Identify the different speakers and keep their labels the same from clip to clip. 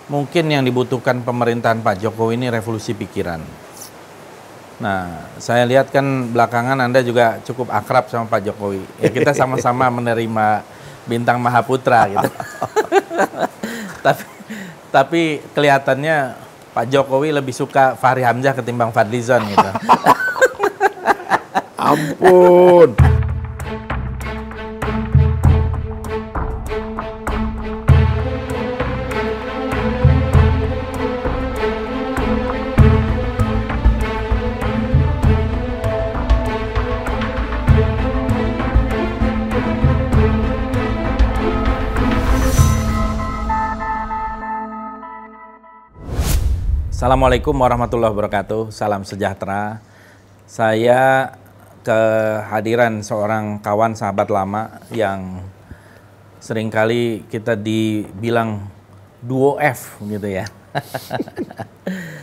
Speaker 1: mungkin yang dibutuhkan pemerintahan Pak Jokowi ini revolusi pikiran. Nah, saya lihat kan belakangan Anda juga cukup akrab sama Pak Jokowi. Ya kita sama-sama menerima bintang Mahaputra gitu. tapi kelihatannya Pak Jokowi lebih suka Fahri Hamzah ketimbang Fadlizon gitu.
Speaker 2: Ampun.
Speaker 1: Assalamualaikum warahmatullahi wabarakatuh. Salam sejahtera. Saya kehadiran seorang kawan sahabat lama yang seringkali kita dibilang duo F gitu ya.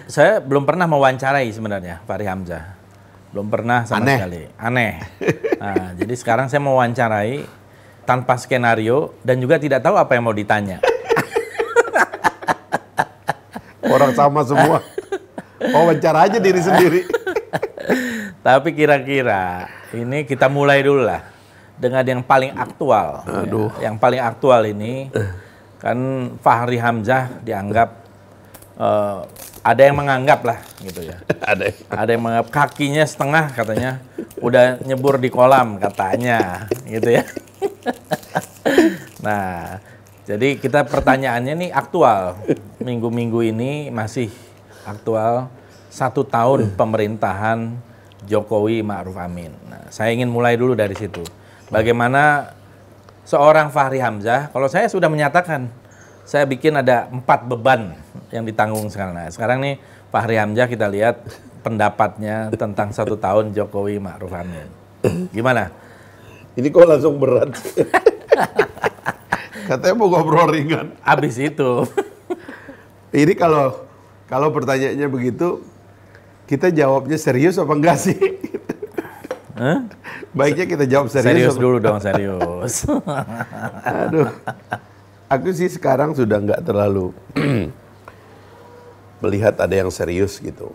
Speaker 1: Saya belum pernah mewawancarai sebenarnya Fahri Hamzah. Belum pernah sama sekali. Aneh. Nah, jadi sekarang saya mewawancarai tanpa skenario dan juga tidak tahu apa yang mau ditanya.
Speaker 2: Orang sama semua. Wawancara aja diri sendiri.
Speaker 1: Tapi kira-kira ini kita mulai dulu lah dengan yang paling aktual.
Speaker 2: Aduh.
Speaker 1: Ya. Yang paling aktual ini kan Fahri Hamzah dianggap ada yang menganggap lah gitu ya. Ada yang menganggap kakinya setengah katanya udah nyebur di kolam katanya gitu ya. Nah, jadi kita pertanyaannya nih aktual. Minggu-minggu ini masih aktual 1 tahun pemerintahan Jokowi Ma'ruf Amin. Nah, saya ingin mulai dulu dari situ. Bagaimana seorang Fahri Hamzah, kalau saya sudah menyatakan, saya bikin ada 4 beban yang ditanggung sekarang. Nah, sekarang nih Fahri Hamzah kita lihat pendapatnya tentang 1 tahun Jokowi Ma'ruf Amin. Gimana?
Speaker 2: Ini kok langsung berat. Katanya mau ngobrol ringan.
Speaker 1: Abis itu.
Speaker 2: Ini kalau pertanyaannya begitu, kita jawabnya serius apa enggak sih?
Speaker 1: Huh?
Speaker 2: Baiknya kita jawab serius.
Speaker 1: Serius dulu dong, serius.
Speaker 2: Aduh. Aku sih sekarang sudah nggak terlalu melihat ada yang serius gitu.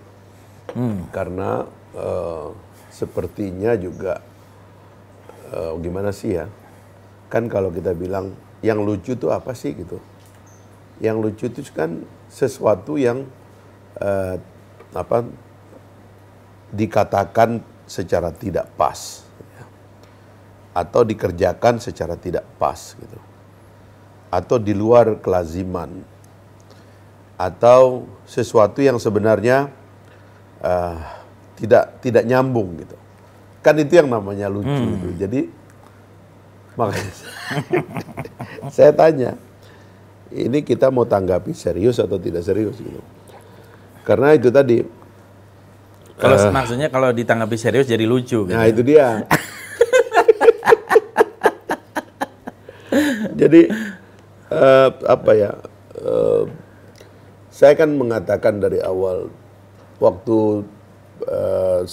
Speaker 2: Karena sepertinya juga gimana sih ya? Kan kalau kita bilang yang lucu tuh apa sih gitu? Yang lucu itu kan sesuatu yang dikatakan secara tidak pas, ya. Atau dikerjakan secara tidak pas gitu, atau di luar kelaziman, atau sesuatu yang sebenarnya tidak nyambung gitu. Kan itu yang namanya lucu gitu. Jadi makanya saya tanya, ini kita mau tanggapi serius atau tidak serius gitu. Karena itu tadi.
Speaker 1: Kalau maksudnya kalau ditanggapi serius jadi lucu gitu.
Speaker 2: Nah itu dia. Jadi saya kan mengatakan dari awal waktu 100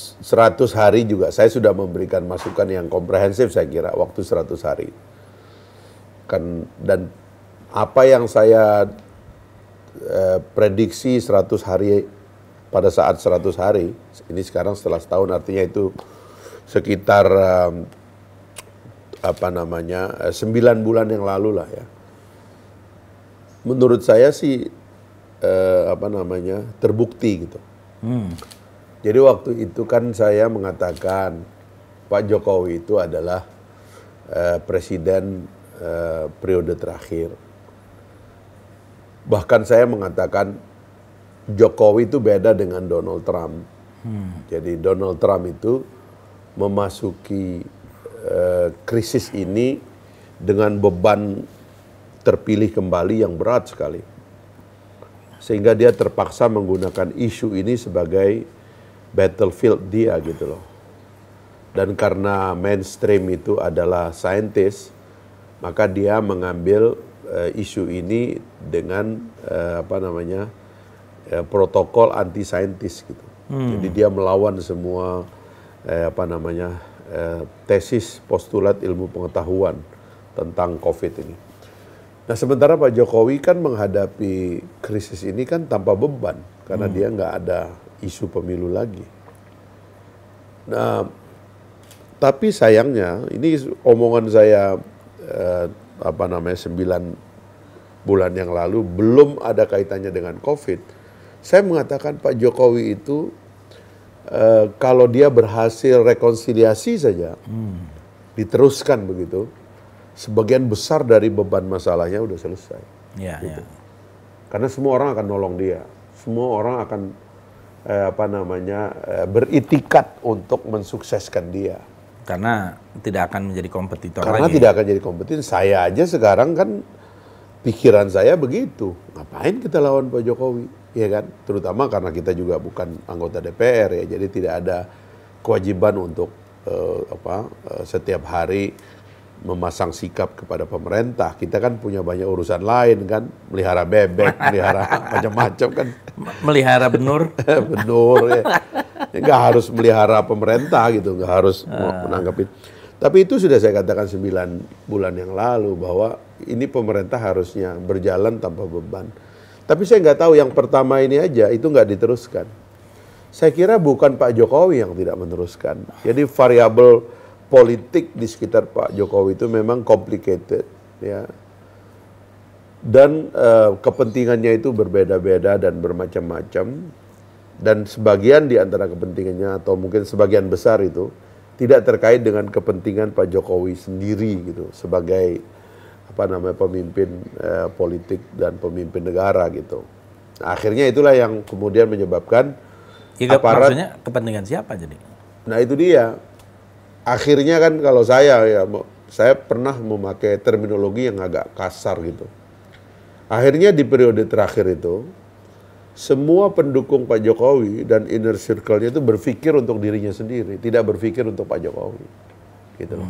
Speaker 2: hari juga saya sudah memberikan masukan yang komprehensif saya kira waktu 100 hari. Dan apa yang saya prediksi 100 hari pada saat 100 hari, ini sekarang setelah setahun artinya itu sekitar 9 bulan yang lalu lah ya. Menurut saya sih terbukti gitu. Jadi waktu itu kan saya mengatakan Pak Jokowi itu adalah presiden periode terakhir. Bahkan saya mengatakan Jokowi itu beda dengan Donald Trump. Jadi Donald Trump itu memasuki krisis ini dengan beban terpilih kembali yang berat sekali. Sehingga dia terpaksa menggunakan isu ini sebagai battlefield dia gitu loh. Dan karena mainstream itu adalah saintis, maka dia mengambil isu ini dengan protokol anti saintis gitu. Jadi dia melawan semua tesis postulat ilmu pengetahuan tentang COVID ini. Nah sementara Pak Jokowi kan menghadapi krisis ini kan tanpa beban karena dia nggak ada isu pemilu lagi. Nah tapi sayangnya ini omongan saya 9 bulan yang lalu belum ada kaitannya dengan COVID. Saya mengatakan Pak Jokowi itu kalau dia berhasil rekonsiliasi saja, diteruskan begitu, sebagian besar dari beban masalahnya udah selesai.
Speaker 1: Ya,
Speaker 2: gitu.
Speaker 1: ya.
Speaker 2: Karena semua orang akan nolong dia, semua orang akan beritikat untuk mensukseskan dia.
Speaker 1: Karena tidak akan menjadi kompetitor
Speaker 2: Karena
Speaker 1: lagi.
Speaker 2: tidak akan jadi kompetitor. Saya aja sekarang kan pikiran saya begitu. Ngapain kita lawan Pak Jokowi? Ya kan? Terutama karena kita juga bukan anggota DPR ya. Jadi tidak ada kewajiban untuk setiap hari memasang sikap kepada pemerintah. Kita kan punya banyak urusan lain kan. Melihara bebek, melihara macam-macam kan.
Speaker 1: Melihara benur.
Speaker 2: Benur ya. Nggak harus melihara pemerintah gitu, nggak harus menanggapi. Tapi itu sudah saya katakan 9 bulan yang lalu bahwa ini pemerintah harusnya berjalan tanpa beban. Tapi saya nggak tahu yang pertama ini aja itu nggak diteruskan. Saya kira bukan Pak Jokowi yang tidak meneruskan. Jadi variabel politik di sekitar Pak Jokowi itu memang complicated, ya. Dan kepentingannya itu berbeda-beda dan bermacam-macam. Dan sebagian di antara kepentingannya atau mungkin sebagian besar itu tidak terkait dengan kepentingan Pak Jokowi sendiri gitu sebagai pemimpin politik dan pemimpin negara gitu. Nah, akhirnya itulah yang kemudian menyebabkan aparat.
Speaker 1: Maksudnya kepentingan siapa jadi?
Speaker 2: Nah itu dia. Akhirnya kan kalau saya pernah memakai terminologi yang agak kasar gitu. Akhirnya di periode terakhir itu semua pendukung Pak Jokowi dan inner circle-nya itu berpikir untuk dirinya sendiri, tidak berpikir untuk Pak Jokowi. Gitu loh.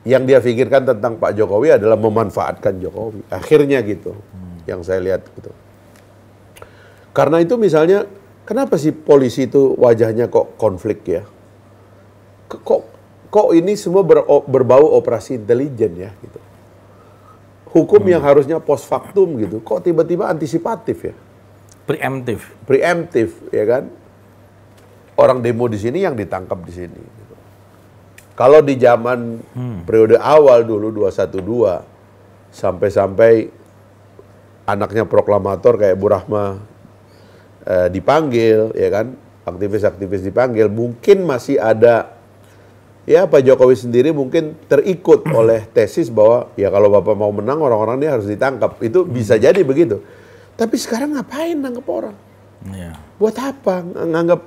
Speaker 2: Yang dia pikirkan tentang Pak Jokowi adalah memanfaatkan Jokowi. Akhirnya gitu. Yang saya lihat gitu. Karena itu misalnya, kenapa sih polisi itu wajahnya kok konflik ya? Kok ini semua berbau operasi intelijen ya gitu. Hukum yang harusnya post factum gitu, kok tiba-tiba antisipatif ya? Preemptif, ya kan? Orang demo di sini yang ditangkap di sini. Gitu. Kalau di zaman periode awal dulu 212 sampai anaknya proklamator kayak Bu Rahma dipanggil, ya kan? Aktivis-aktivis dipanggil, mungkin masih ada ya Pak Jokowi sendiri mungkin terikut oleh tesis bahwa ya kalau Bapak mau menang orang-orang ini harus ditangkap. Itu bisa jadi begitu. Tapi sekarang ngapain nangkep orang?
Speaker 1: Ya.
Speaker 2: Buat apa? Nganggap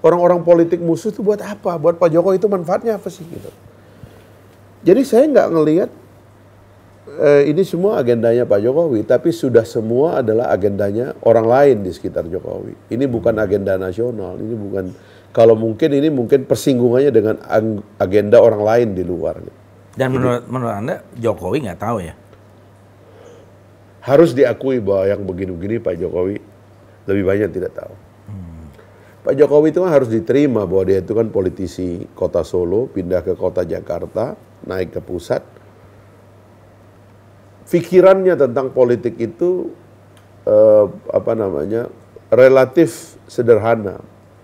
Speaker 2: orang-orang politik musuh itu buat apa? Buat Pak Jokowi itu manfaatnya apa sih? Gitu. Jadi saya nggak ngelihat ini semua agendanya Pak Jokowi, tapi sudah semua adalah agendanya orang lain di sekitar Jokowi. Ini bukan agenda nasional, ini bukan, kalau mungkin ini mungkin persinggungannya dengan agenda orang lain di luar.
Speaker 1: Dan menurut Anda Jokowi nggak tahu ya?
Speaker 2: Harus diakui bahwa yang begini-begini Pak Jokowi lebih banyak tidak tahu. Pak Jokowi itu kan harus diterima bahwa dia itu kan politisi kota Solo, pindah ke kota Jakarta, naik ke pusat. Pikirannya tentang politik itu relatif sederhana.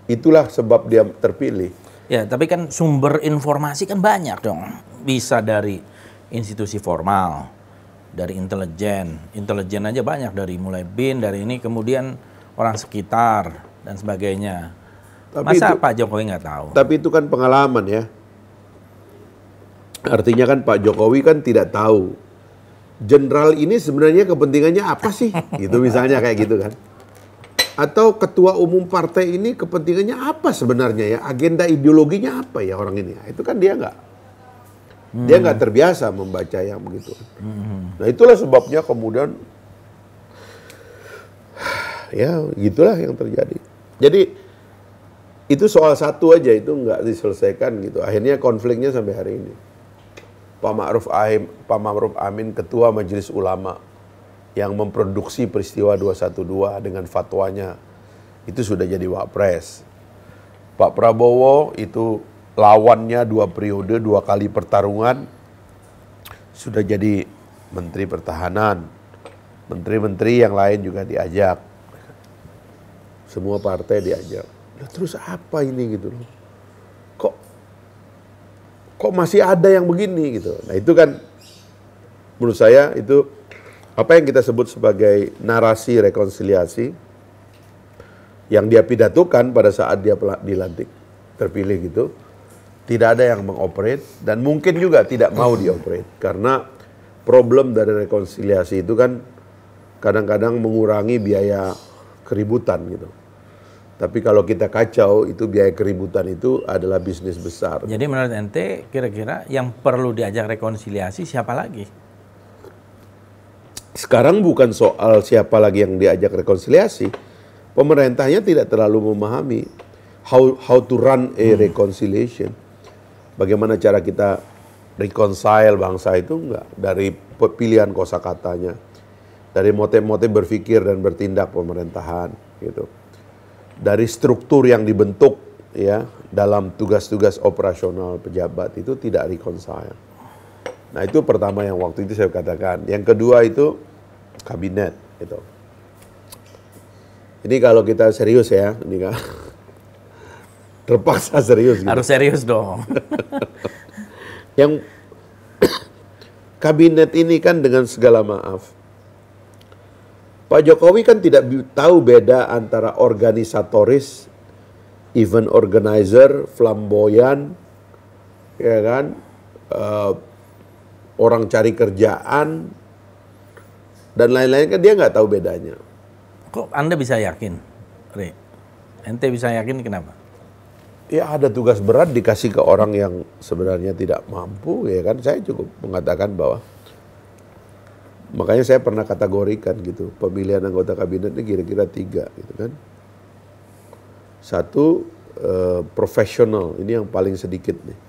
Speaker 2: Itulah sebab dia terpilih.
Speaker 1: Ya, tapi kan sumber informasi kan banyak dong. Bisa dari institusi formal, dari intelijen aja banyak, dari mulai BIN, dari ini, kemudian orang sekitar dan sebagainya.
Speaker 2: Tapi
Speaker 1: Masa
Speaker 2: itu,
Speaker 1: Pak Jokowi nggak tahu?
Speaker 2: Tapi itu kan pengalaman ya. Artinya kan Pak Jokowi kan tidak tahu jenderal ini sebenarnya kepentingannya apa sih? Gitu misalnya kayak gitu kan. Atau ketua umum partai ini kepentingannya apa sebenarnya ya? Agenda ideologinya apa ya orang ini? Itu kan dia nggak terbiasa membaca yang begitu. Nah itulah sebabnya kemudian ya gitulah yang terjadi. Jadi itu soal satu aja itu nggak diselesaikan gitu. Akhirnya konfliknya sampai hari ini. Pak Ma'ruf Amin Ketua Majelis Ulama yang memproduksi peristiwa 212 dengan fatwanya itu sudah jadi wapres. Pak Prabowo itu lawannya 2 periode, 2 kali pertarungan sudah jadi Menteri Pertahanan, menteri-menteri yang lain juga diajak. Semua partai diajak. Nah, terus apa ini gitu loh? Kok masih ada yang begini gitu. Nah, itu kan menurut saya itu apa yang kita sebut sebagai narasi rekonsiliasi yang dia pidatokan pada saat dia dilantik, terpilih gitu. Tidak ada yang mengoperate dan mungkin juga tidak mau dioperate karena problem dari rekonsiliasi itu kan kadang-kadang mengurangi biaya keributan gitu. Tapi kalau kita kacau, itu biaya keributan itu adalah bisnis besar.
Speaker 1: Jadi menurut ente, kira-kira yang perlu diajak rekonsiliasi siapa lagi?
Speaker 2: Sekarang bukan soal siapa lagi yang diajak rekonsiliasi. Pemerintahnya tidak terlalu memahami how to run a reconciliation. Bagaimana cara kita reconcile bangsa itu enggak. Dari pilihan kosakatanya. Dari motif-motif berpikir dan bertindak pemerintahan gitu. Dari struktur yang dibentuk ya dalam tugas-tugas operasional pejabat itu tidak reconcile. Nah, itu pertama yang waktu itu saya katakan. Yang kedua itu kabinet gitu. Ini kalau kita serius ya, ini kan terpaksa serius gitu.
Speaker 1: Harus serius dong.
Speaker 2: Yang kabinet ini kan dengan segala maaf, Pak Jokowi kan tidak tahu beda antara organisatoris, event organizer, flamboyan, ya kan, orang cari kerjaan, dan lain-lain kan dia nggak tahu bedanya.
Speaker 1: Kok Anda bisa yakin, Re? Ente bisa yakin kenapa?
Speaker 2: Ya ada tugas berat dikasih ke orang yang sebenarnya tidak mampu, ya kan. Saya cukup mengatakan bahwa makanya saya pernah kategorikan gitu, pemilihan anggota kabinet ini kira-kira 3 gitu kan. 1, profesional, ini yang paling sedikit nih.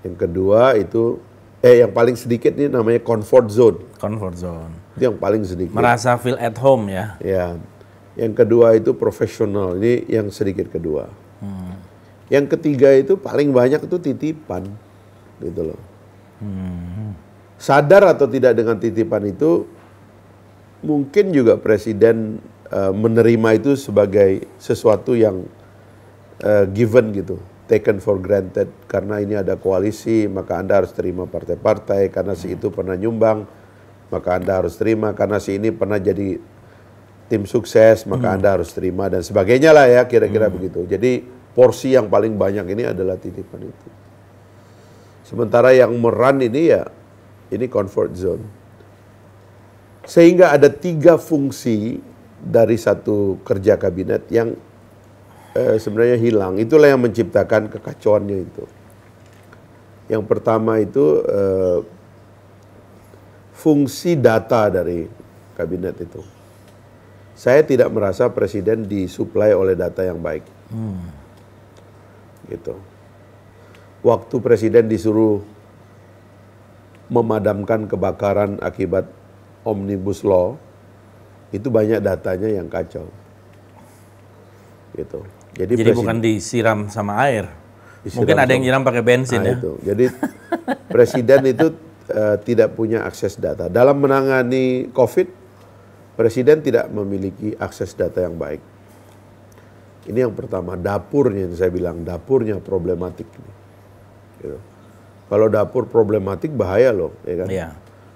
Speaker 2: Yang kedua itu, yang paling sedikit ini namanya comfort zone.
Speaker 1: Comfort zone.
Speaker 2: Itu yang paling sedikit.
Speaker 1: Merasa feel at home ya.
Speaker 2: Ya. Yang kedua itu profesional, ini yang sedikit kedua. Yang ketiga itu paling banyak itu titipan, gitu loh. Sadar atau tidak dengan titipan itu, mungkin juga presiden menerima itu sebagai sesuatu yang given gitu, taken for granted. Karena ini ada koalisi, maka Anda harus terima partai-partai. Karena si itu pernah nyumbang, maka Anda harus terima. Karena si ini pernah jadi tim sukses, maka Anda harus terima. Dan sebagainya lah ya, kira-kira begitu. Jadi porsi yang paling banyak ini adalah titipan itu. Sementara yang meran ini ya, ini comfort zone. Sehingga ada 3 fungsi dari satu kerja kabinet yang sebenarnya hilang. Itulah yang menciptakan kekacauannya itu. Yang pertama itu fungsi data dari kabinet itu. Saya tidak merasa presiden disuplai oleh data yang baik. Gitu. Waktu presiden disuruh memadamkan kebakaran akibat Omnibus Law, itu banyak datanya yang kacau. Gitu.
Speaker 1: Jadi bukan disiram sama air. Mungkin ada yang nyiram pakai bensin ya.
Speaker 2: Itu. Jadi presiden itu tidak punya akses data. Dalam menangani COVID, presiden tidak memiliki akses data yang baik. Ini yang pertama, dapurnya yang saya bilang, dapurnya problematik. Gitu. Kalau dapur problematik bahaya loh, ya kan?
Speaker 1: Iya.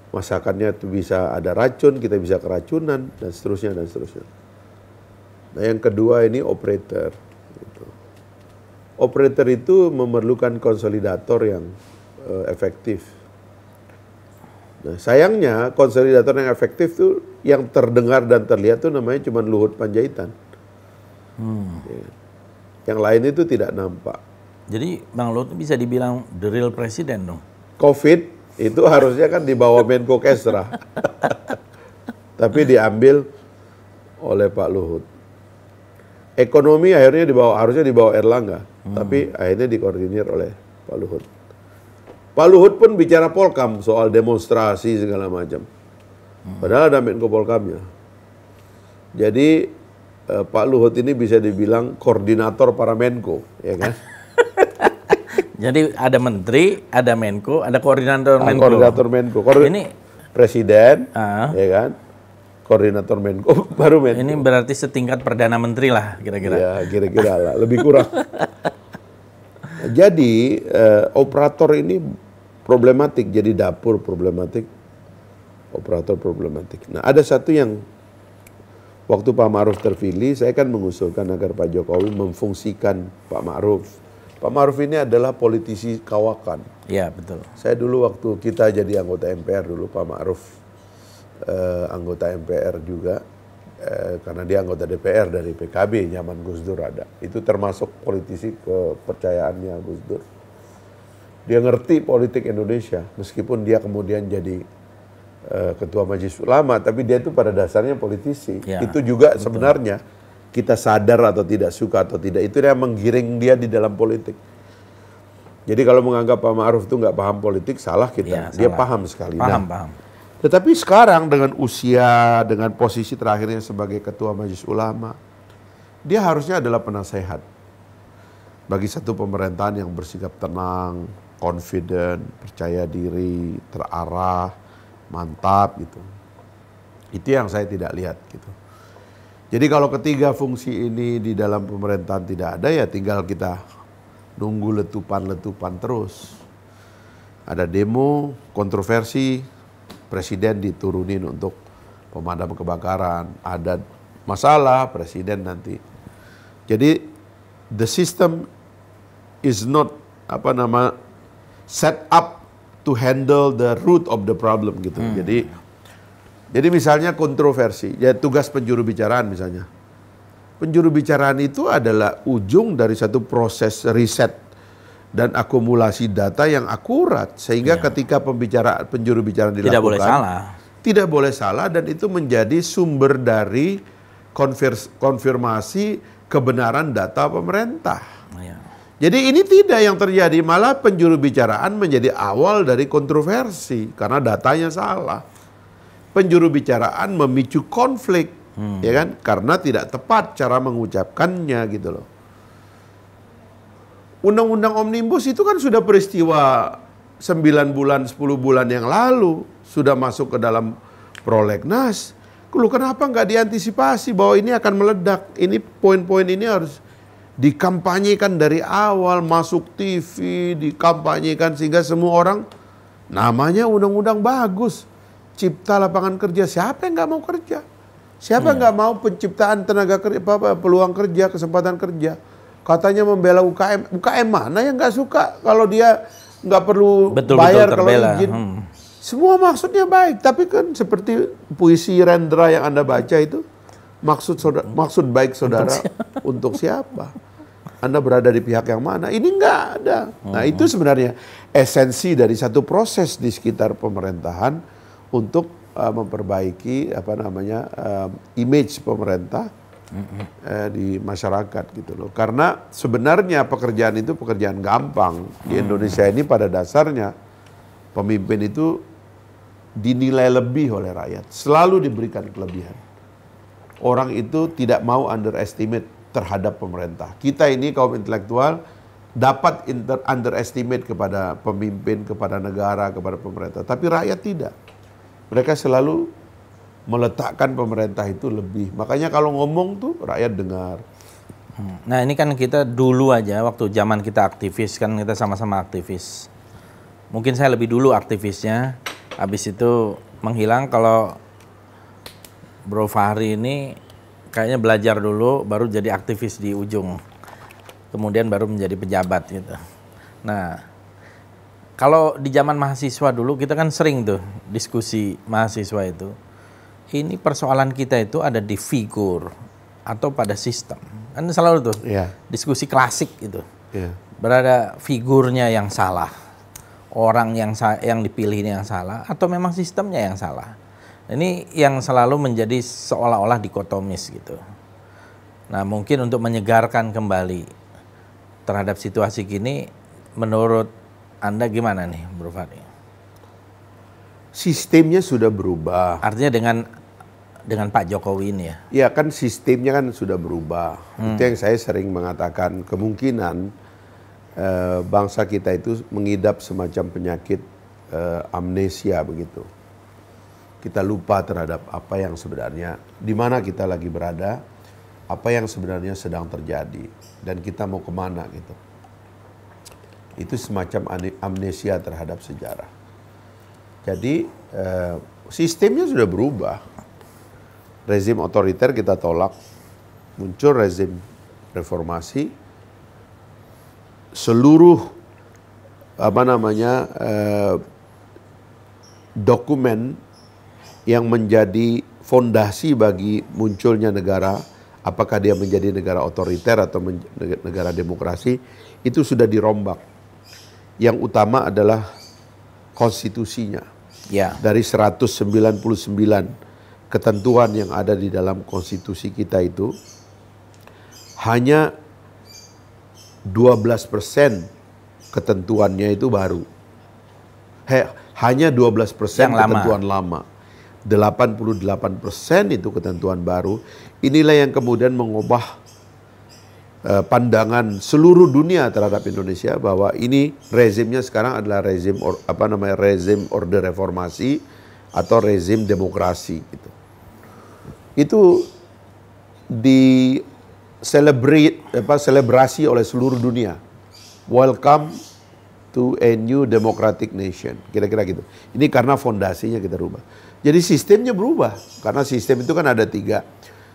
Speaker 2: Masakannya itu bisa ada racun, kita bisa keracunan, dan seterusnya, dan seterusnya. Nah yang kedua ini operator. Gitu. Operator itu memerlukan konsolidator yang efektif. Nah sayangnya konsolidator yang efektif tuh, yang terdengar dan terlihat tuh namanya cuma Luhut Panjaitan. Ya. Yang lain itu tidak nampak.
Speaker 1: Jadi Bang Luhut bisa dibilang the real presiden dong.
Speaker 2: COVID itu harusnya kan di bawah Menko Kesra. Tapi diambil oleh Pak Luhut. Ekonomi akhirnya harusnya di bawah Erlangga. Tapi akhirnya dikoordinir oleh Pak Luhut. Pak Luhut pun bicara Polkam soal demonstrasi segala macam. Padahal ada Menko Polkamnya. Jadi Pak Luhut ini bisa dibilang koordinator para Menko, ya kan?
Speaker 1: Jadi ada menteri, ada Menko, ada koordinator Menko.
Speaker 2: Koordinator Menko.
Speaker 1: Ini
Speaker 2: presiden, ya kan, koordinator Menko, baru Menko.
Speaker 1: Ini berarti setingkat Perdana Menteri lah kira-kira.
Speaker 2: Ya, kira-kira lah, lebih kurang. Jadi operator ini problematik, jadi dapur problematik, operator problematik. Nah, ada satu yang waktu Pak Ma'ruf terpilih, saya kan mengusulkan agar Pak Jokowi memfungsikan Pak Ma'ruf. Pak Ma'ruf ini adalah politisi kawakan.
Speaker 1: Iya, betul.
Speaker 2: Saya dulu waktu kita jadi anggota MPR dulu, Pak Ma'ruf anggota MPR juga, karena dia anggota DPR dari PKB, zaman Gus Dur ada. Itu termasuk politisi kepercayaannya Gus Dur. Dia ngerti politik Indonesia, meskipun dia kemudian jadi ketua Majelis Ulama, tapi dia itu pada dasarnya politisi. Ya, itu juga betul. Sebenarnya kita sadar atau tidak suka atau tidak, itu yang menggiring dia di dalam politik. Jadi kalau menganggap Pak Ma'ruf itu nggak paham politik, salah kita. Ya, dia salah. Paham sekali.
Speaker 1: Paham.
Speaker 2: Tetapi sekarang dengan usia, dengan posisi terakhirnya sebagai ketua Majelis Ulama, dia harusnya adalah penasehat bagi satu pemerintahan yang bersikap tenang, confident, percaya diri, terarah, mantap gitu. Itu yang saya tidak lihat gitu. Jadi kalau ketiga fungsi ini di dalam pemerintahan tidak ada, ya tinggal kita nunggu letupan-letupan terus. Ada demo, kontroversi, presiden diturunin untuk pemadam kebakaran. Ada masalah, presiden nanti. Jadi the system is not set up to handle the root of the problem gitu. Jadi misalnya kontroversi, ya tugas penjuru bicaraan misalnya. Penjuru bicaraan itu adalah ujung dari satu proses riset dan akumulasi data yang akurat. Sehingga ketika penjuru bicaraan dilakukan, tidak boleh salah dan itu menjadi sumber dari konfirmasi kebenaran data pemerintah. Jadi ini tidak yang terjadi, malah penjuru bicaraan menjadi awal dari kontroversi karena datanya salah. Penjuru bicaraan memicu konflik, ya kan? Karena tidak tepat cara mengucapkannya gitu loh. Undang-undang Omnibus itu kan sudah peristiwa 9 bulan, 10 bulan yang lalu, sudah masuk ke dalam prolegnas. Lalu kenapa nggak diantisipasi bahwa ini akan meledak? Ini poin-poin ini harus dikampanyekan dari awal, masuk TV, dikampanyekan sehingga semua orang, namanya undang-undang bagus. Cipta lapangan kerja, siapa yang nggak mau kerja? Siapa nggak mau penciptaan tenaga kerja, peluang kerja, kesempatan kerja? Katanya membela UKM, UKM mana yang nggak suka kalau dia nggak perlu bayar kalau izin? Semua maksudnya baik, tapi kan seperti puisi Rendra yang Anda baca itu, maksud baik saudara untuk siapa? Anda berada di pihak yang mana? Ini nggak ada. Nah itu sebenarnya esensi dari satu proses di sekitar pemerintahan untuk memperbaiki image pemerintah di masyarakat gitu loh. Karena sebenarnya pekerjaan itu pekerjaan gampang. Di Indonesia ini pada dasarnya pemimpin itu dinilai lebih oleh rakyat, selalu diberikan kelebihan. Orang itu tidak mau underestimate terhadap pemerintah. Kita ini kaum intelektual dapat underestimate kepada pemimpin, kepada negara, kepada pemerintah, tapi rakyat tidak. Mereka selalu meletakkan pemerintah itu lebih. Makanya kalau ngomong tuh rakyat dengar.
Speaker 1: Nah ini kan kita dulu aja, waktu zaman kita aktivis, kan kita sama-sama aktivis. Mungkin saya lebih dulu aktivisnya, habis itu menghilang. Kalau Bro Fahri ini kayaknya belajar dulu, baru jadi aktivis di ujung. Kemudian baru menjadi pejabat gitu. Nah, kalau di zaman mahasiswa dulu kita kan sering tuh diskusi mahasiswa itu. Ini persoalan kita itu ada di figur atau pada sistem. Kan selalu tuh diskusi klasik gitu. Berada figurnya yang salah, orang yang dipilih ini yang salah, atau memang sistemnya yang salah. Ini yang selalu menjadi seolah-olah dikotomis gitu. Nah mungkin untuk menyegarkan kembali terhadap situasi kini, menurut Anda gimana nih, Bro Fahri?
Speaker 2: Sistemnya sudah berubah.
Speaker 1: Artinya dengan Pak Jokowi ini ya?
Speaker 2: Ya kan sistemnya kan sudah berubah. Itu yang saya sering mengatakan, kemungkinan bangsa kita itu mengidap semacam penyakit amnesia begitu. kita lupa terhadap apa yang sebenarnya, di mana kita lagi berada, apa yang sebenarnya sedang terjadi, dan kita mau kemana gitu. Itu semacam amnesia terhadap sejarah. Jadi sistemnya sudah berubah. Rezim otoriter kita tolak, muncul rezim reformasi. Seluruh dokumen yang menjadi fondasi bagi munculnya negara, apakah dia menjadi negara otoriter atau negara demokrasi, itu sudah dirombak. Yang utama adalah konstitusinya.
Speaker 1: Ya.
Speaker 2: Dari 199 ketentuan yang ada di dalam konstitusi kita itu, hanya 12% ketentuannya itu baru. Hanya 12% ketentuan lama. 88% itu ketentuan baru. Inilah yang kemudian mengubah pandangan seluruh dunia terhadap Indonesia, bahwa ini rezimnya sekarang adalah rezim rezim orde reformasi atau rezim demokrasi gitu. Itu di selebrasi oleh seluruh dunia. Welcome to a new democratic nation. Kira-kira gitu. Ini karena fondasinya kita rubah. Jadi sistemnya berubah. Karena sistem itu kan ada 3.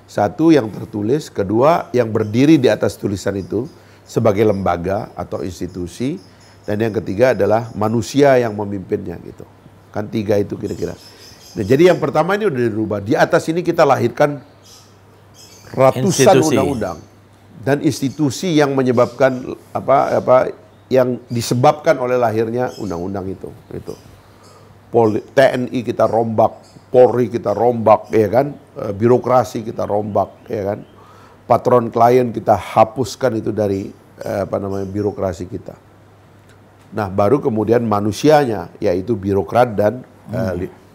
Speaker 2: Satu yang tertulis, kedua yang berdiri di atas tulisan itu sebagai lembaga atau institusi, dan yang ketiga adalah manusia yang memimpinnya gitu. Kan 3 itu kira-kira. Nah, jadi yang pertama ini udah dirubah. Di atas ini kita lahirkan ratusan undang-undang dan institusi yang menyebabkan yang disebabkan oleh lahirnya undang-undang itu. TNI kita rombak, Polri kita rombak, ya kan? Birokrasi kita rombak, ya kan? Patron klien kita hapuskan itu dari birokrasi kita. Nah, baru kemudian manusianya, yaitu birokrat dan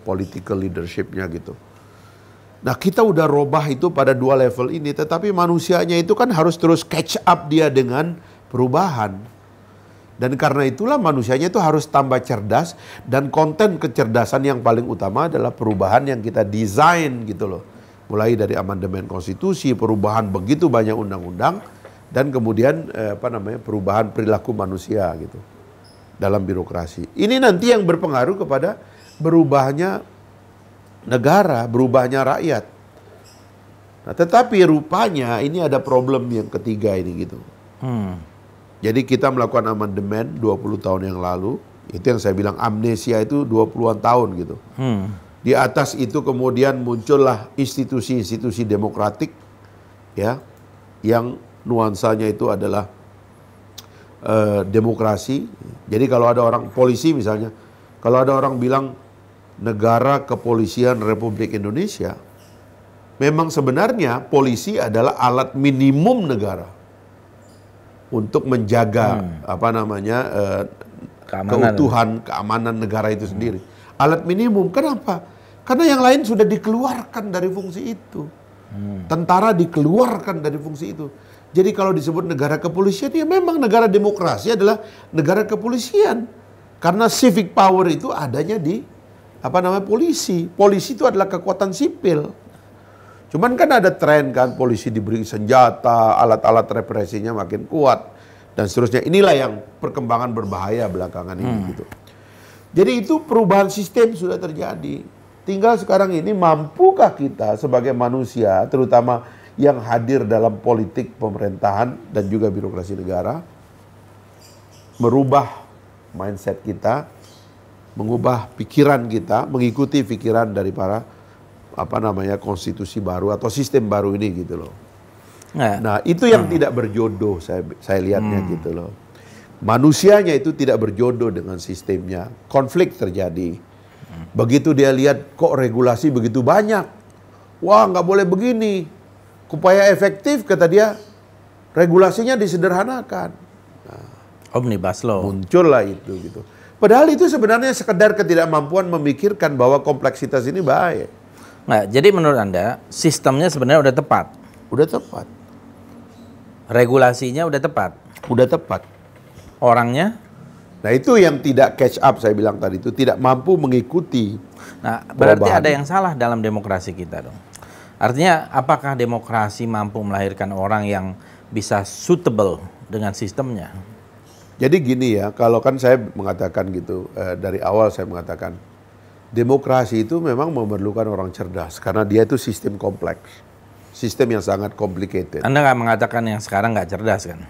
Speaker 2: political leadership-nya gitu. Nah, kita udah robah itu pada 2 level ini, tetapi manusianya itu kan harus terus catch up dia dengan perubahan. Dan karena itulah manusianya itu harus tambah cerdas, dan konten kecerdasan yang paling utama adalah perubahan yang kita desain gitu loh. Mulai dari amandemen konstitusi, perubahan begitu banyak undang-undang, dan kemudian perubahan perilaku manusia gitu dalam birokrasi. Ini nanti yang berpengaruh kepada berubahnya negara, berubahnya rakyat. Nah, tetapi rupanya ini ada problem yang ketiga ini gitu. Jadi kita melakukan amandemen 20 tahun yang lalu, itu yang saya bilang amnesia itu 20-an tahun gitu. Di atas itu kemudian muncullah institusi-institusi demokratik, ya, yang nuansanya itu adalah demokrasi. Jadi kalau ada orang polisi misalnya, kalau ada orang bilang negara kepolisian Republik Indonesia, memang sebenarnya polisi adalah alat minimum negara untuk menjaga keutuhan, keamanan negara itu sendiri. Alat minimum. Kenapa? Karena yang lain sudah dikeluarkan dari fungsi itu. Tentara dikeluarkan dari fungsi itu. Jadi kalau disebut negara kepolisian, ya memang negara demokrasi adalah negara kepolisian. Karena civic power itu adanya di polisi. Polisi itu adalah kekuatan sipil. Cuman kan ada tren kan, polisi diberi senjata, alat-alat represinya makin kuat, dan seterusnya. Inilah yang perkembangan berbahaya belakangan ini gitu. Jadi itu perubahan sistem sudah terjadi. Tinggal sekarang ini mampukah kita sebagai manusia, terutama yang hadir dalam politik pemerintahan dan juga birokrasi negara, merubah mindset kita, mengubah pikiran kita, mengikuti pikiran dari para konstitusi baru atau sistem baru ini gitu loh. Nah, itu yang tidak berjodoh saya lihatnya gitu loh. Manusianya itu tidak berjodoh dengan sistemnya. Konflik terjadi. Begitu dia lihat kok regulasi begitu banyak. Wah, nggak boleh begini. Supaya efektif kata dia, regulasinya disederhanakan. Nah,
Speaker 1: Omnibus Law.
Speaker 2: Muncullah itu gitu. Padahal itu sebenarnya sekedar ketidakmampuan memikirkan bahwa kompleksitas ini bahaya.
Speaker 1: Nah, jadi menurut Anda, sistemnya sebenarnya udah tepat?
Speaker 2: Udah tepat.
Speaker 1: Regulasinya udah tepat?
Speaker 2: Udah tepat.
Speaker 1: Orangnya?
Speaker 2: Nah, itu yang tidak catch up saya bilang tadi itu, tidak mampu mengikuti
Speaker 1: Nah, berarti ada yang salah dalam demokrasi kita dong. Artinya apakah demokrasi mampu melahirkan orang yang bisa suitable dengan sistemnya?
Speaker 2: Jadi gini ya, kalau kan saya mengatakan gitu, dari awal saya mengatakan, demokrasi itu memang memerlukan orang cerdas, karena dia itu sistem kompleks. Sistem yang sangat complicated.
Speaker 1: Anda nggak mengatakan yang sekarang nggak cerdas kan?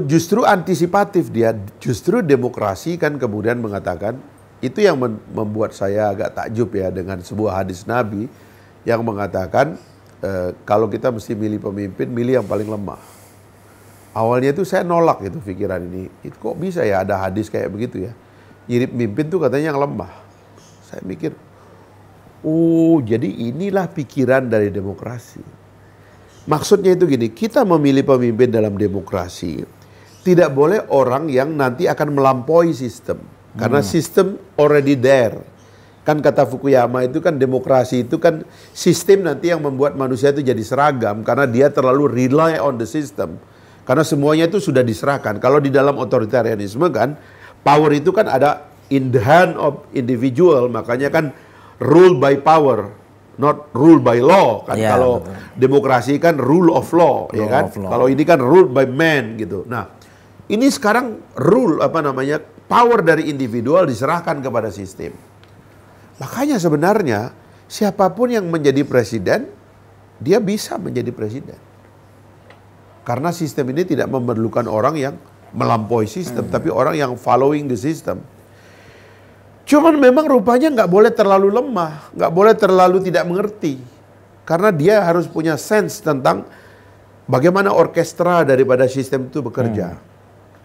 Speaker 2: Justru antisipatif dia, justru demokrasi kan kemudian mengatakan, itu yang membuat saya agak takjub ya dengan sebuah hadis Nabi yang mengatakan kalau kita mesti milih pemimpin, milih yang paling lemah. Awalnya itu saya nolak itu pikiran ini. Itu kok bisa ya ada hadis kayak begitu ya. Jadi pemimpin tuh katanya yang lemah. Saya mikir, oh jadi inilah pikiran dari demokrasi. Maksudnya itu gini, kita memilih pemimpin dalam demokrasi, tidak boleh orang yang nanti akan melampaui sistem. Karena sistem already there. Kan kata Fukuyama itu kan demokrasi itu kan sistem nanti yang membuat manusia itu jadi seragam. Karena dia terlalu rely on the system. Karena semuanya itu sudah diserahkan. Kalau di dalam otoritarianisme kan, power itu kan ada in the hand of individual. Makanya kan rule by power. Not rule by law kan, ya, kalau betul. Demokrasi kan rule of law, ya kan. Kalau ini kan rule by man gitu. Nah, ini sekarang rule power dari individual diserahkan kepada sistem. Makanya sebenarnya siapapun yang menjadi presiden, dia bisa menjadi presiden. Karena sistem ini tidak memerlukan orang yang melampaui sistem, tapi orang yang following the system. Cuman memang rupanya nggak boleh terlalu lemah, nggak boleh terlalu tidak mengerti. Karena dia harus punya sense tentang bagaimana orkestra daripada sistem itu bekerja.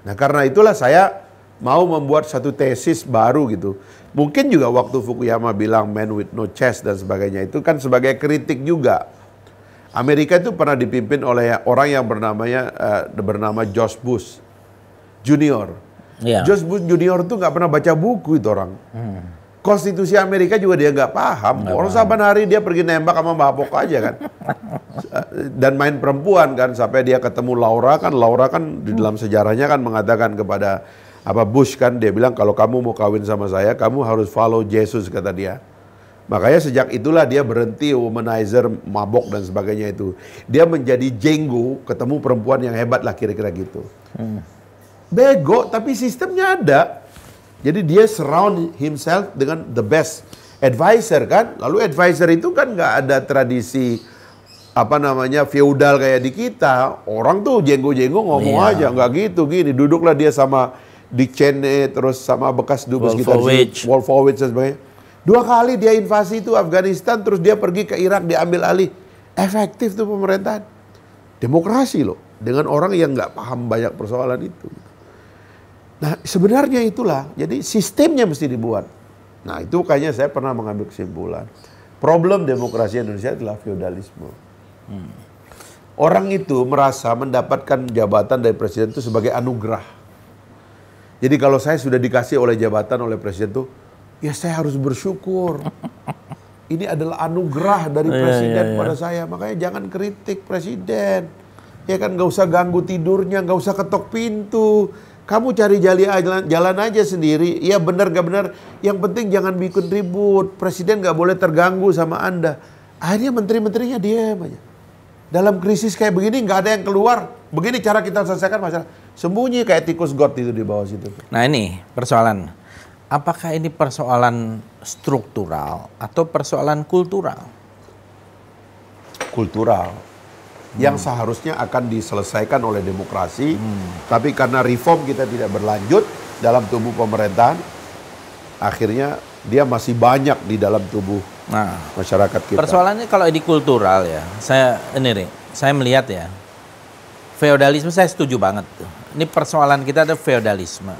Speaker 2: Nah karena itulah saya mau membuat satu tesis baru gitu. Mungkin juga waktu Fukuyama bilang man with no chest dan sebagainya itu kan sebagai kritik juga. Amerika itu pernah dipimpin oleh orang yang bernama George Bush Junior. Yeah. George Bush Junior tuh nggak pernah baca buku itu orang. Konstitusi Amerika juga dia nggak paham. Orang saban hari dia pergi nembak sama mabok aja kan. Dan main perempuan kan sampai dia ketemu Laura kan di dalam sejarahnya kan mengatakan kepada Bush kan, dia bilang kalau kamu mau kawin sama saya, kamu harus follow Jesus kata dia. Makanya sejak itulah dia berhenti womanizer, mabok dan sebagainya itu. Dia menjadi jenggo, ketemu perempuan yang hebat lah kira-kira gitu. Bego, tapi sistemnya ada. Jadi dia surround himself dengan the best advisor kan. Lalu advisor itu kan nggak ada tradisi feudal kayak di kita. Orang tuh jenggo-jenggo ngomong aja, nggak gitu gini. Duduklah dia sama Dick Cheney, terus sama bekas dubes kita Wolfowitz dan sebagainya. 2 kali dia invasi itu Afghanistan, terus dia pergi ke Irak, dia ambil alih. Efektif tuh pemerintahan. Demokrasi loh, dengan orang yang nggak paham banyak persoalan itu. Nah sebenarnya itulah, jadi sistemnya mesti dibuat. Nah itu kayaknya saya pernah mengambil kesimpulan. Problem demokrasi Indonesia adalah feodalisme. Orang itu merasa mendapatkan jabatan dari presiden itu sebagai anugerah. Jadi kalau saya sudah dikasih oleh jabatan oleh presiden itu, ya saya harus bersyukur. Ini adalah anugerah dari presiden pada saya. Makanya jangan kritik presiden. Ya kan nggak usah ganggu tidurnya, nggak usah ketok pintu. Kamu cari jalan aja sendiri. Ya benar gak benar. Yang penting jangan bikin ribut. Presiden gak boleh terganggu sama Anda. Akhirnya menteri-menterinya diam aja. Dalam krisis kayak begini gak ada yang keluar. Begini cara kita selesaikan masalah. Sembunyi kayak tikus got itu di bawah situ. Nah
Speaker 1: ini persoalan. Apakah ini persoalan struktural atau persoalan kultural?
Speaker 2: Kultural. Yang seharusnya akan diselesaikan oleh demokrasi, tapi karena reform kita tidak berlanjut dalam tubuh pemerintahan, akhirnya dia masih banyak di dalam tubuh masyarakat kita.
Speaker 1: Persoalannya kalau di kultural ya, saya melihat ya, feodalisme saya setuju banget. Ini persoalan kita ada feodalisme,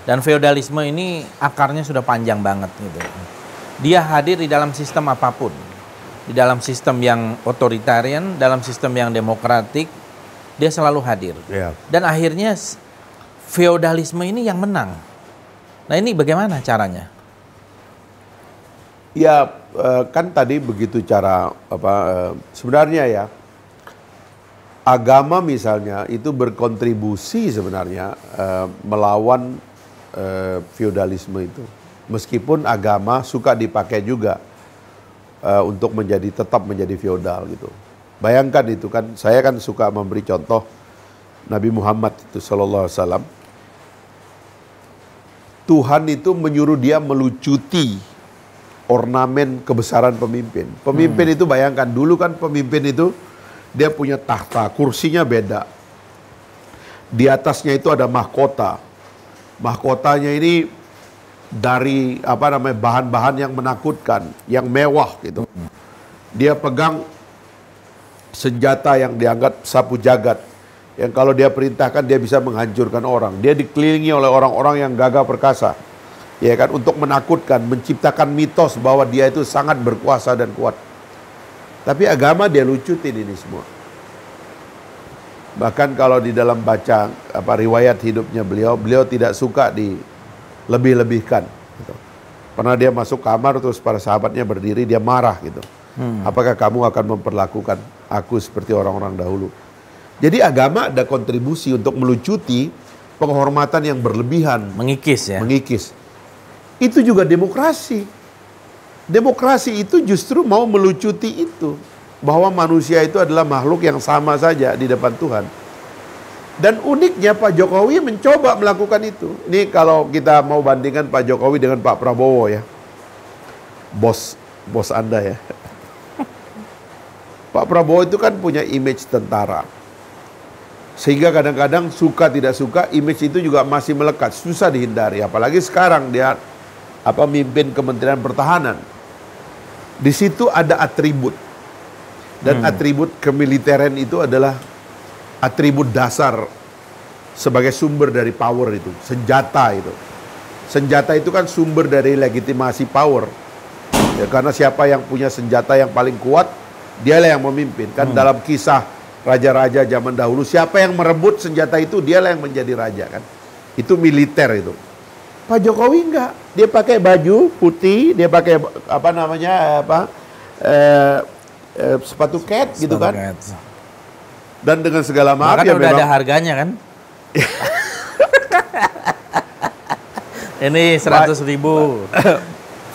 Speaker 1: dan feodalisme ini akarnya sudah panjang banget gitu. Dia hadir di dalam sistem apapun. Di dalam sistem yang otoritarian, dalam sistem yang demokratik, dia selalu hadir. Dan akhirnya feodalisme ini yang menang. Nah ini bagaimana caranya?
Speaker 2: Ya kan tadi begitu cara sebenarnya ya agama misalnya itu berkontribusi sebenarnya melawan feodalisme itu. Meskipun agama suka dipakai juga untuk tetap menjadi feodal gitu. Bayangkan itu kan, saya kan suka memberi contoh Nabi Muhammad itu sallallahu alaihi wasallam. Tuhan itu menyuruh dia melucuti ornamen kebesaran pemimpin. Pemimpin itu bayangkan, dulu kan pemimpin itu dia punya tahta, kursinya beda. Di atasnya itu ada mahkota. Mahkotanya ini dari bahan-bahan yang menakutkan, yang mewah gitu. Dia pegang senjata yang dianggap sapu jagat, yang kalau dia perintahkan dia bisa menghancurkan orang. Dia dikelilingi oleh orang-orang yang gagah perkasa, ya kan, untuk menakutkan, menciptakan mitos bahwa dia itu sangat berkuasa dan kuat. Tapi agama dia lucutin ini semua. Bahkan kalau di dalam baca riwayat hidupnya beliau tidak suka dilebih-lebihkan gitu. Pernah dia masuk kamar terus para sahabatnya berdiri, dia marah gitu. Apakah kamu akan memperlakukan aku seperti orang-orang dahulu? Jadi agama ada kontribusi untuk melucuti penghormatan yang berlebihan.
Speaker 1: Mengikis ya?
Speaker 2: Mengikis. Itu juga demokrasi. Demokrasi itu justru mau melucuti itu. Bahwa manusia itu adalah makhluk yang sama saja di depan Tuhan. Dan uniknya Pak Jokowi mencoba melakukan itu. Ini kalau kita mau bandingkan Pak Jokowi dengan Pak Prabowo ya. Bos Anda ya. Pak Prabowo itu kan punya image tentara. Sehingga kadang-kadang suka tidak suka image itu juga masih melekat, susah dihindari. Apalagi sekarang dia mimpin Kementerian Pertahanan. Di situ ada atribut. Dan atribut kemiliteran itu adalah atribut dasar sebagai sumber dari power itu, senjata itu. Senjata itu kan sumber dari legitimasi power. Ya, karena siapa yang punya senjata yang paling kuat, dialah yang memimpin. Kan dalam kisah raja-raja zaman dahulu, siapa yang merebut senjata itu, dialah yang menjadi raja kan. Itu militer itu. Pak Jokowi enggak, dia pakai baju putih, dia pakai sepatu cat gitu kan. Dan dengan segala maaf
Speaker 1: ya udah memang ada harganya kan. Ini 100.000.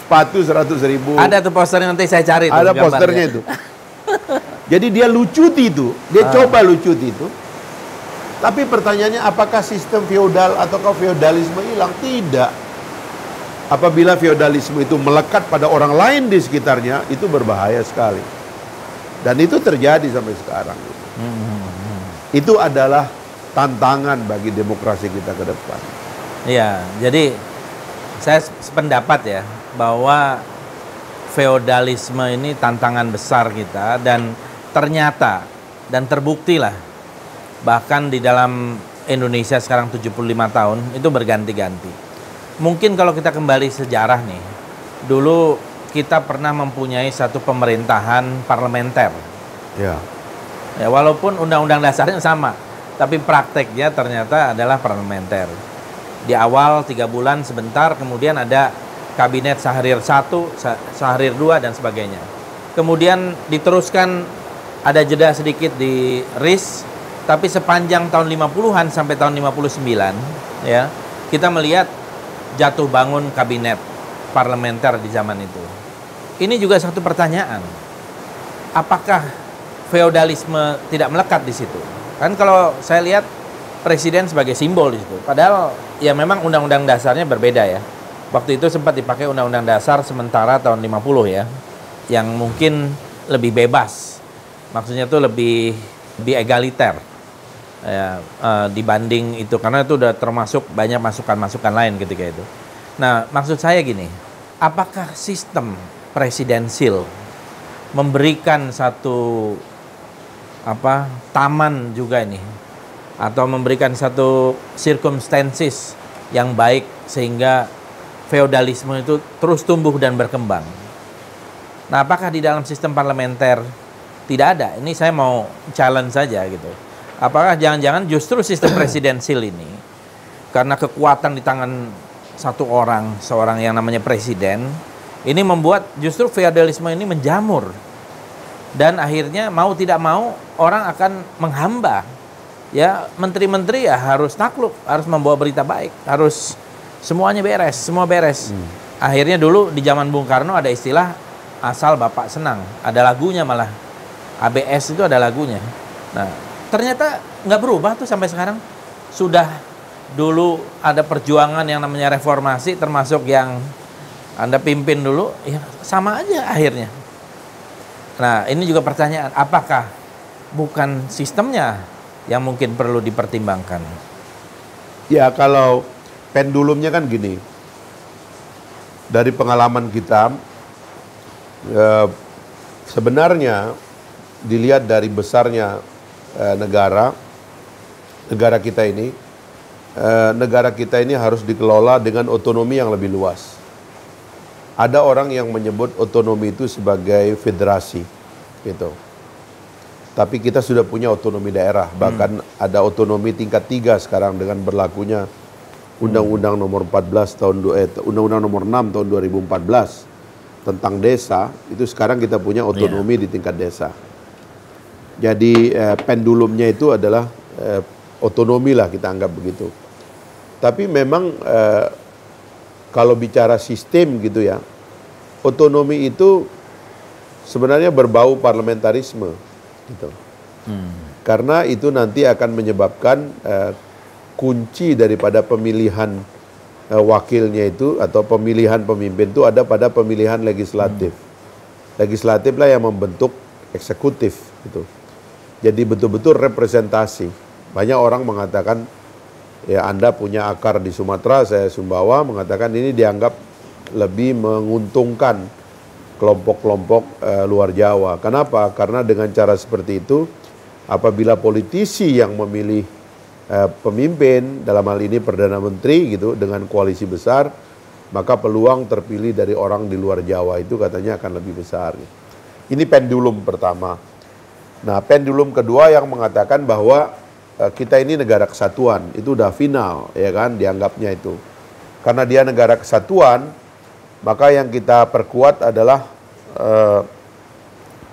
Speaker 2: Sepatu 100.000.
Speaker 1: Ada tuh posternya, nanti saya cari.
Speaker 2: Ada posternya itu. Jadi dia lucuti itu, dia coba lucuti itu. Tapi pertanyaannya, apakah sistem feodal ataukah feodalisme hilang? Tidak. Apabila feodalisme itu melekat pada orang lain di sekitarnya, itu berbahaya sekali. Dan itu terjadi sampai sekarang. Itu adalah tantangan bagi demokrasi kita ke depan.
Speaker 1: Iya, jadi saya sependapat ya bahwa feodalisme ini tantangan besar kita, dan ternyata dan terbuktilah bahkan di dalam Indonesia sekarang 75 tahun itu berganti-ganti. Mungkin kalau kita kembali sejarah nih, dulu kita pernah mempunyai satu pemerintahan parlementer. Ya, walaupun undang-undang dasarnya sama, tapi prakteknya ternyata adalah parlementer. Di awal 3 bulan sebentar, kemudian ada kabinet Syahrir 1, Syahrir 2 dan sebagainya. Kemudian diteruskan ada jeda sedikit di RIS, tapi sepanjang tahun 50-an sampai tahun 59 ya, kita melihat jatuh bangun kabinet parlementer di zaman itu. Ini juga satu pertanyaan. Apakah feodalisme tidak melekat di situ? Kan kalau saya lihat presiden sebagai simbol di situ. Padahal ya memang undang-undang dasarnya berbeda ya. Waktu itu sempat dipakai undang-undang dasar sementara tahun 50 ya, yang mungkin lebih bebas. Maksudnya itu lebih egaliter ya, dibanding itu, karena itu udah termasuk banyak masukan-masukan lain ketika itu. Nah, maksud saya gini, apakah sistem presidensil memberikan satu taman juga ini, atau memberikan satu circumstances yang baik sehingga feodalisme itu terus tumbuh dan berkembang? Nah, apakah di dalam sistem parlementer tidak ada? Ini saya mau challenge saja gitu. Apakah jangan-jangan justru sistem presidensil ini, karena kekuatan di tangan seorang yang namanya presiden, ini membuat justru feodalisme ini menjamur. Dan akhirnya mau tidak mau orang akan menghamba. Ya, menteri-menteri ya harus takluk, harus membawa berita baik, harus semuanya beres, semua beres. akhirnya dulu di zaman Bung Karno ada istilah asal Bapak senang. Ada lagunya malah. ABS itu ada lagunya. Nah, ternyata nggak berubah tuh sampai sekarang. Sudah dulu ada perjuangan yang namanya reformasi, termasuk yang Anda pimpin dulu, ya sama aja akhirnya. Nah, ini juga pertanyaan, apakah bukan sistemnya yang mungkin perlu dipertimbangkan?
Speaker 2: Ya, kalau pendulumnya kan gini, dari pengalaman kita, sebenarnya dilihat dari besarnya negara kita ini, negara kita ini harus dikelola dengan otonomi yang lebih luas. Ada orang yang menyebut otonomi itu sebagai federasi, gitu. Tapi kita sudah punya otonomi daerah, bahkan ada otonomi tingkat 3 sekarang dengan berlakunya Undang-Undang nomor 14 tahun Undang-Undang nomor 6 tahun 2014 tentang desa. Itu sekarang kita punya otonomi di tingkat desa. Jadi pendulumnya itu adalah otonomi lah, kita anggap begitu. Tapi memang kalau bicara sistem gitu ya, otonomi itu sebenarnya berbau parlamentarisme gitu. Karena itu nanti akan menyebabkan kunci daripada pemilihan wakilnya itu atau pemilihan pemimpin itu ada pada pemilihan legislatif. Legislatif lah yang membentuk eksekutif gitu. Jadi betul-betul representasi. Banyak orang mengatakan, ya Anda punya akar di Sumatera, saya Sumbawa, mengatakan ini dianggap lebih menguntungkan kelompok-kelompok luar Jawa. Kenapa? Karena dengan cara seperti itu, apabila politisi yang memilih pemimpin, dalam hal ini Perdana Menteri gitu, dengan koalisi besar, maka peluang terpilih dari orang di luar Jawa itu katanya akan lebih besar. Ini pendulum pertama. Nah, pendulum kedua yang mengatakan bahwa kita ini negara kesatuan, itu udah final, ya kan, dianggapnya itu. Karena dia negara kesatuan, maka yang kita perkuat adalah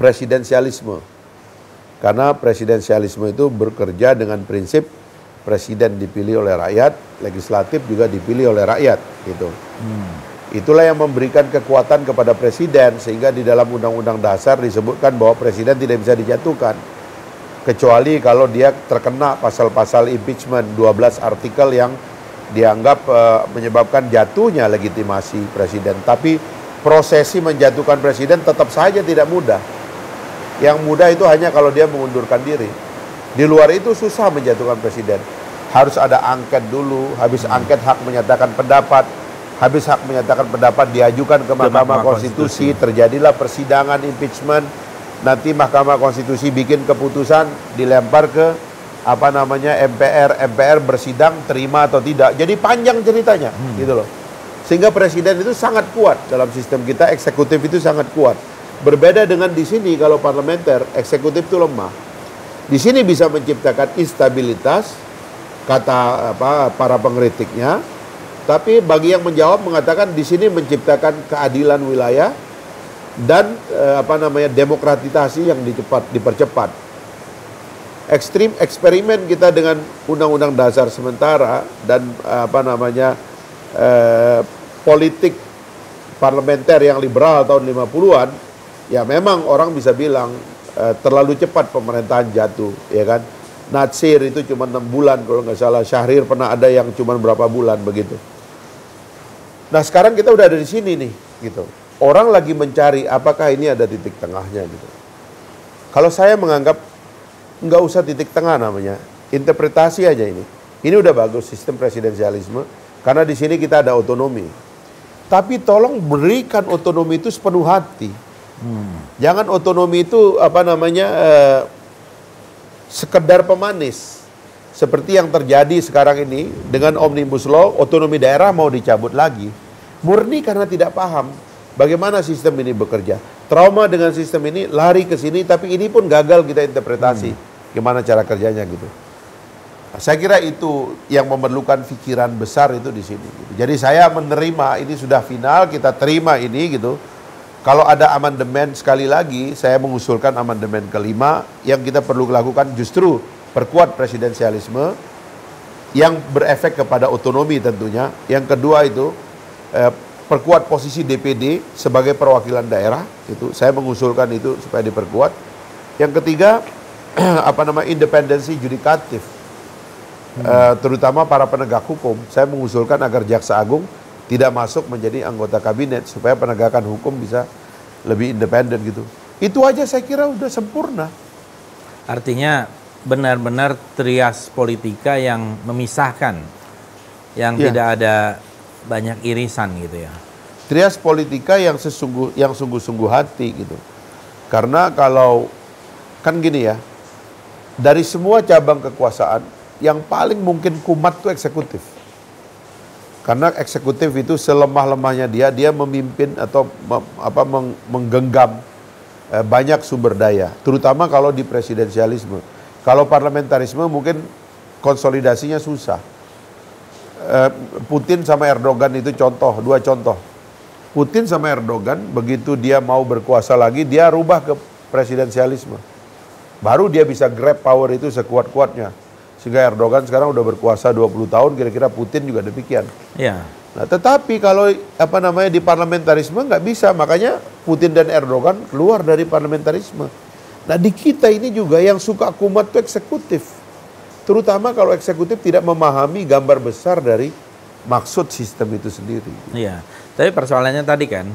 Speaker 2: presidensialisme. Karena presidensialisme itu bekerja dengan prinsip presiden dipilih oleh rakyat, legislatif juga dipilih oleh rakyat, gitu. Itulah yang memberikan kekuatan kepada presiden, sehingga di dalam Undang-Undang Dasar disebutkan bahwa presiden tidak bisa dijatuhkan. Kecuali kalau dia terkena pasal-pasal impeachment, 12 artikel yang dianggap menyebabkan jatuhnya legitimasi presiden. Tapi prosesi menjatuhkan presiden tetap saja tidak mudah. Yang mudah itu hanya kalau dia mengundurkan diri. Di luar itu susah menjatuhkan presiden. Harus ada angket dulu, habis angket hak menyatakan pendapat, habis hak menyatakan pendapat diajukan ke Mahkamah Konstitusi, terjadilah persidangan impeachment, nanti Mahkamah Konstitusi bikin keputusan, dilempar ke MPR bersidang terima atau tidak. Jadi panjang ceritanya, gitu loh. Sehingga presiden itu sangat kuat dalam sistem kita, eksekutif itu sangat kuat. Berbeda dengan di sini kalau parlementer, eksekutif itu lemah. Di sini bisa menciptakan instabilitas, kata para pengkritiknya. Tapi bagi yang menjawab mengatakan di sini menciptakan keadilan wilayah dan demokratisasi yang dipercepat. Eksperimen kita dengan Undang-Undang Dasar sementara dan politik parlementer yang liberal tahun 50-an, ya memang orang bisa bilang terlalu cepat pemerintahan jatuh, ya kan? Natsir itu cuma 6 bulan kalau nggak salah, Syahrir pernah ada yang cuma berapa bulan begitu. Nah sekarang kita udah ada di sini nih, gitu. Orang lagi mencari apakah ini ada titik tengahnya, gitu. Kalau saya menganggap nggak usah titik tengah namanya, interpretasi aja ini. Ini udah bagus sistem presidensialisme karena di sini kita ada otonomi. Tapi tolong berikan otonomi itu sepenuh hati. Jangan otonomi itu sekedar pemanis. Seperti yang terjadi sekarang ini dengan Omnibus Law, otonomi daerah mau dicabut lagi. Murni karena tidak paham bagaimana sistem ini bekerja. Trauma dengan sistem ini, lari ke sini, tapi ini pun gagal kita interpretasi gimana cara kerjanya gitu. Nah, saya kira itu yang memerlukan pikiran besar itu di sini. Gitu. Jadi saya menerima ini sudah final, kita terima ini gitu. Kalau ada amandemen sekali lagi, saya mengusulkan amandemen kelima yang kita perlu lakukan justru perkuat presidensialisme yang berefek kepada otonomi tentunya. Yang kedua itu perkuat posisi DPD sebagai perwakilan daerah, itu saya mengusulkan itu supaya diperkuat. Yang ketiga, independensi yudikatif, terutama para penegak hukum. Saya mengusulkan agar Jaksa Agung tidak masuk menjadi anggota kabinet supaya penegakan hukum bisa lebih independen gitu. Itu aja saya kira udah sempurna.
Speaker 1: Artinya benar-benar trias politika yang memisahkan, yang tidak ada banyak irisan gitu ya.
Speaker 2: Trias politika yang sungguh-sungguh hati gitu. Karena kalau kan gini ya, dari semua cabang kekuasaan yang paling mungkin kumat itu eksekutif. Karena eksekutif itu selemah-lemahnya dia memimpin atau menggenggam banyak sumber daya, terutama kalau di presidensialisme. Kalau parlamentarisme mungkin konsolidasinya susah. Putin sama Erdogan itu dua contoh. Putin sama Erdogan begitu dia mau berkuasa lagi, dia rubah ke presidensialisme. Baru dia bisa grab power itu sekuat-kuatnya. Sehingga Erdogan sekarang udah berkuasa 20 tahun, kira-kira Putin juga demikian.
Speaker 1: Ya.
Speaker 2: Nah, tetapi kalau di parlamentarisme nggak bisa, makanya Putin dan Erdogan keluar dari parlamentarisme. Nah, di kita ini juga yang suka kumat itu eksekutif. Terutama kalau eksekutif tidak memahami gambar besar dari maksud sistem itu sendiri.
Speaker 1: Iya, tapi persoalannya tadi kan,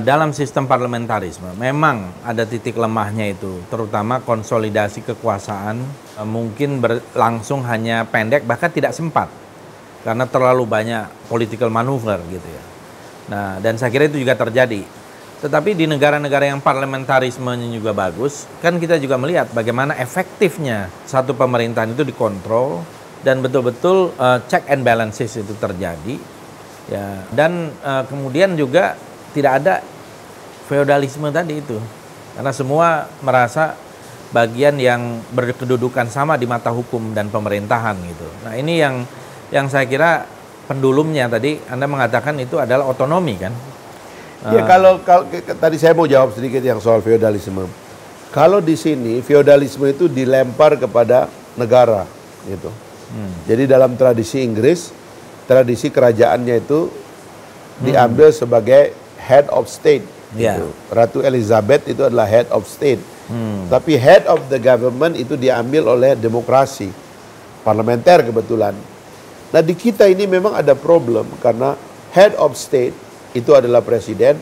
Speaker 1: dalam sistem parlamentarisme memang ada titik lemahnya itu, terutama konsolidasi kekuasaan mungkin berlangsung hanya pendek, bahkan tidak sempat. Karena terlalu banyak political maneuver gitu ya. Nah, dan saya kira itu juga terjadi. Tetapi di negara-negara yang parlamentarismenya juga bagus, kan kita juga melihat bagaimana efektifnya satu pemerintahan itu dikontrol dan betul-betul check and balances itu terjadi. Ya, dan kemudian juga tidak ada feodalisme tadi itu. Karena semua merasa bagian yang berkedudukan sama di mata hukum dan pemerintahan gitu. Nah, ini yang saya kira pendulumnya tadi Anda mengatakan itu adalah otonomi kan?
Speaker 2: Ya kalau tadi saya mau jawab sedikit yang soal feodalisme. Kalau di sini feodalisme itu dilempar kepada negara gitu. Jadi dalam tradisi Inggris, tradisi kerajaannya itu diambil sebagai head of state. Gitu. Ratu Elizabeth itu adalah head of state. Tapi head of the government itu diambil oleh demokrasi parlementer kebetulan. Nah, di kita ini memang ada problem karena head of state itu adalah presiden,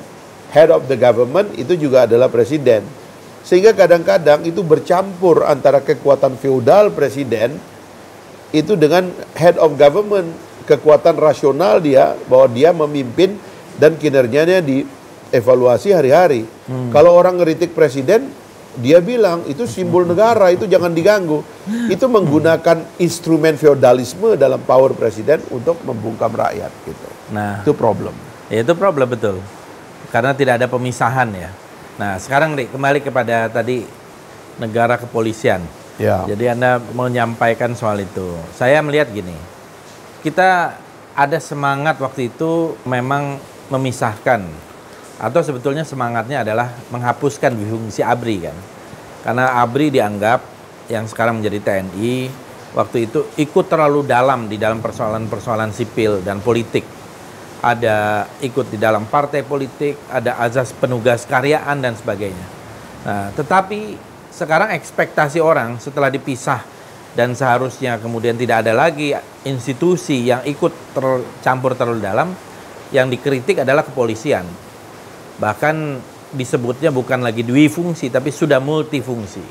Speaker 2: head of the government itu juga adalah presiden. Sehingga kadang-kadang itu bercampur antara kekuatan feodal presiden itu dengan head of government, kekuatan rasional dia bahwa dia memimpin dan kinerjanya dievaluasi hari-hari. Kalau orang ngeritik presiden, dia bilang itu simbol negara, itu jangan diganggu. Itu menggunakan instrumen feodalisme dalam power presiden untuk membungkam rakyat gitu.
Speaker 1: Nah,
Speaker 2: itu problem.
Speaker 1: Ya, itu problem betul. Karena tidak ada pemisahan ya. Nah, sekarang kembali kepada tadi negara kepolisian.
Speaker 2: Ya.
Speaker 1: Jadi Anda menyampaikan soal itu. Saya melihat gini. Kita ada semangat waktu itu memang memisahkan, atau sebetulnya semangatnya adalah menghapuskan fungsi ABRI kan. Karena ABRI dianggap yang sekarang menjadi TNI waktu itu ikut terlalu dalam di dalam persoalan-persoalan sipil dan politik. Ada ikut di dalam partai politik, ada azas penugas karyaan dan sebagainya. Nah, tetapi sekarang ekspektasi orang setelah dipisah dan seharusnya kemudian tidak ada lagi institusi yang ikut tercampur terlalu dalam, yang dikritik adalah kepolisian. Bahkan disebutnya bukan lagi dwifungsi tapi sudah multifungsi.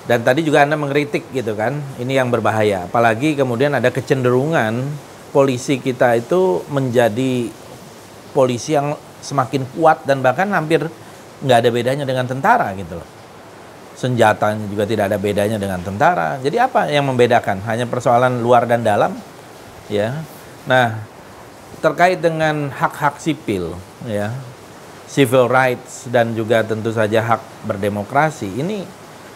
Speaker 1: Dan tadi juga Anda mengkritik gitu kan, ini yang berbahaya. Apalagi kemudian ada kecenderungan polisi kita itu menjadi polisi yang semakin kuat dan bahkan hampir nggak ada bedanya dengan tentara gitu loh. Senjatanya juga tidak ada bedanya dengan tentara. Jadi apa yang membedakan? Hanya persoalan luar dan dalam, ya. Nah, terkait dengan hak-hak sipil, ya, civil rights dan juga tentu saja hak berdemokrasi, ini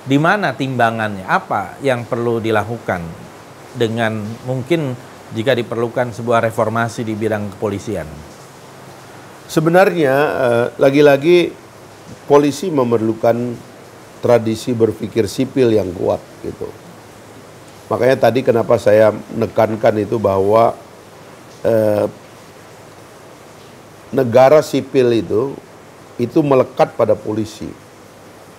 Speaker 1: di mana timbangannya? Apa yang perlu dilakukan dengan mungkin jika diperlukan sebuah reformasi di bidang kepolisian?
Speaker 2: Sebenarnya lagi-lagi polisi memerlukan tradisi berpikir sipil yang kuat gitu. Makanya tadi kenapa saya menekankan itu bahwa negara sipil itu melekat pada polisi.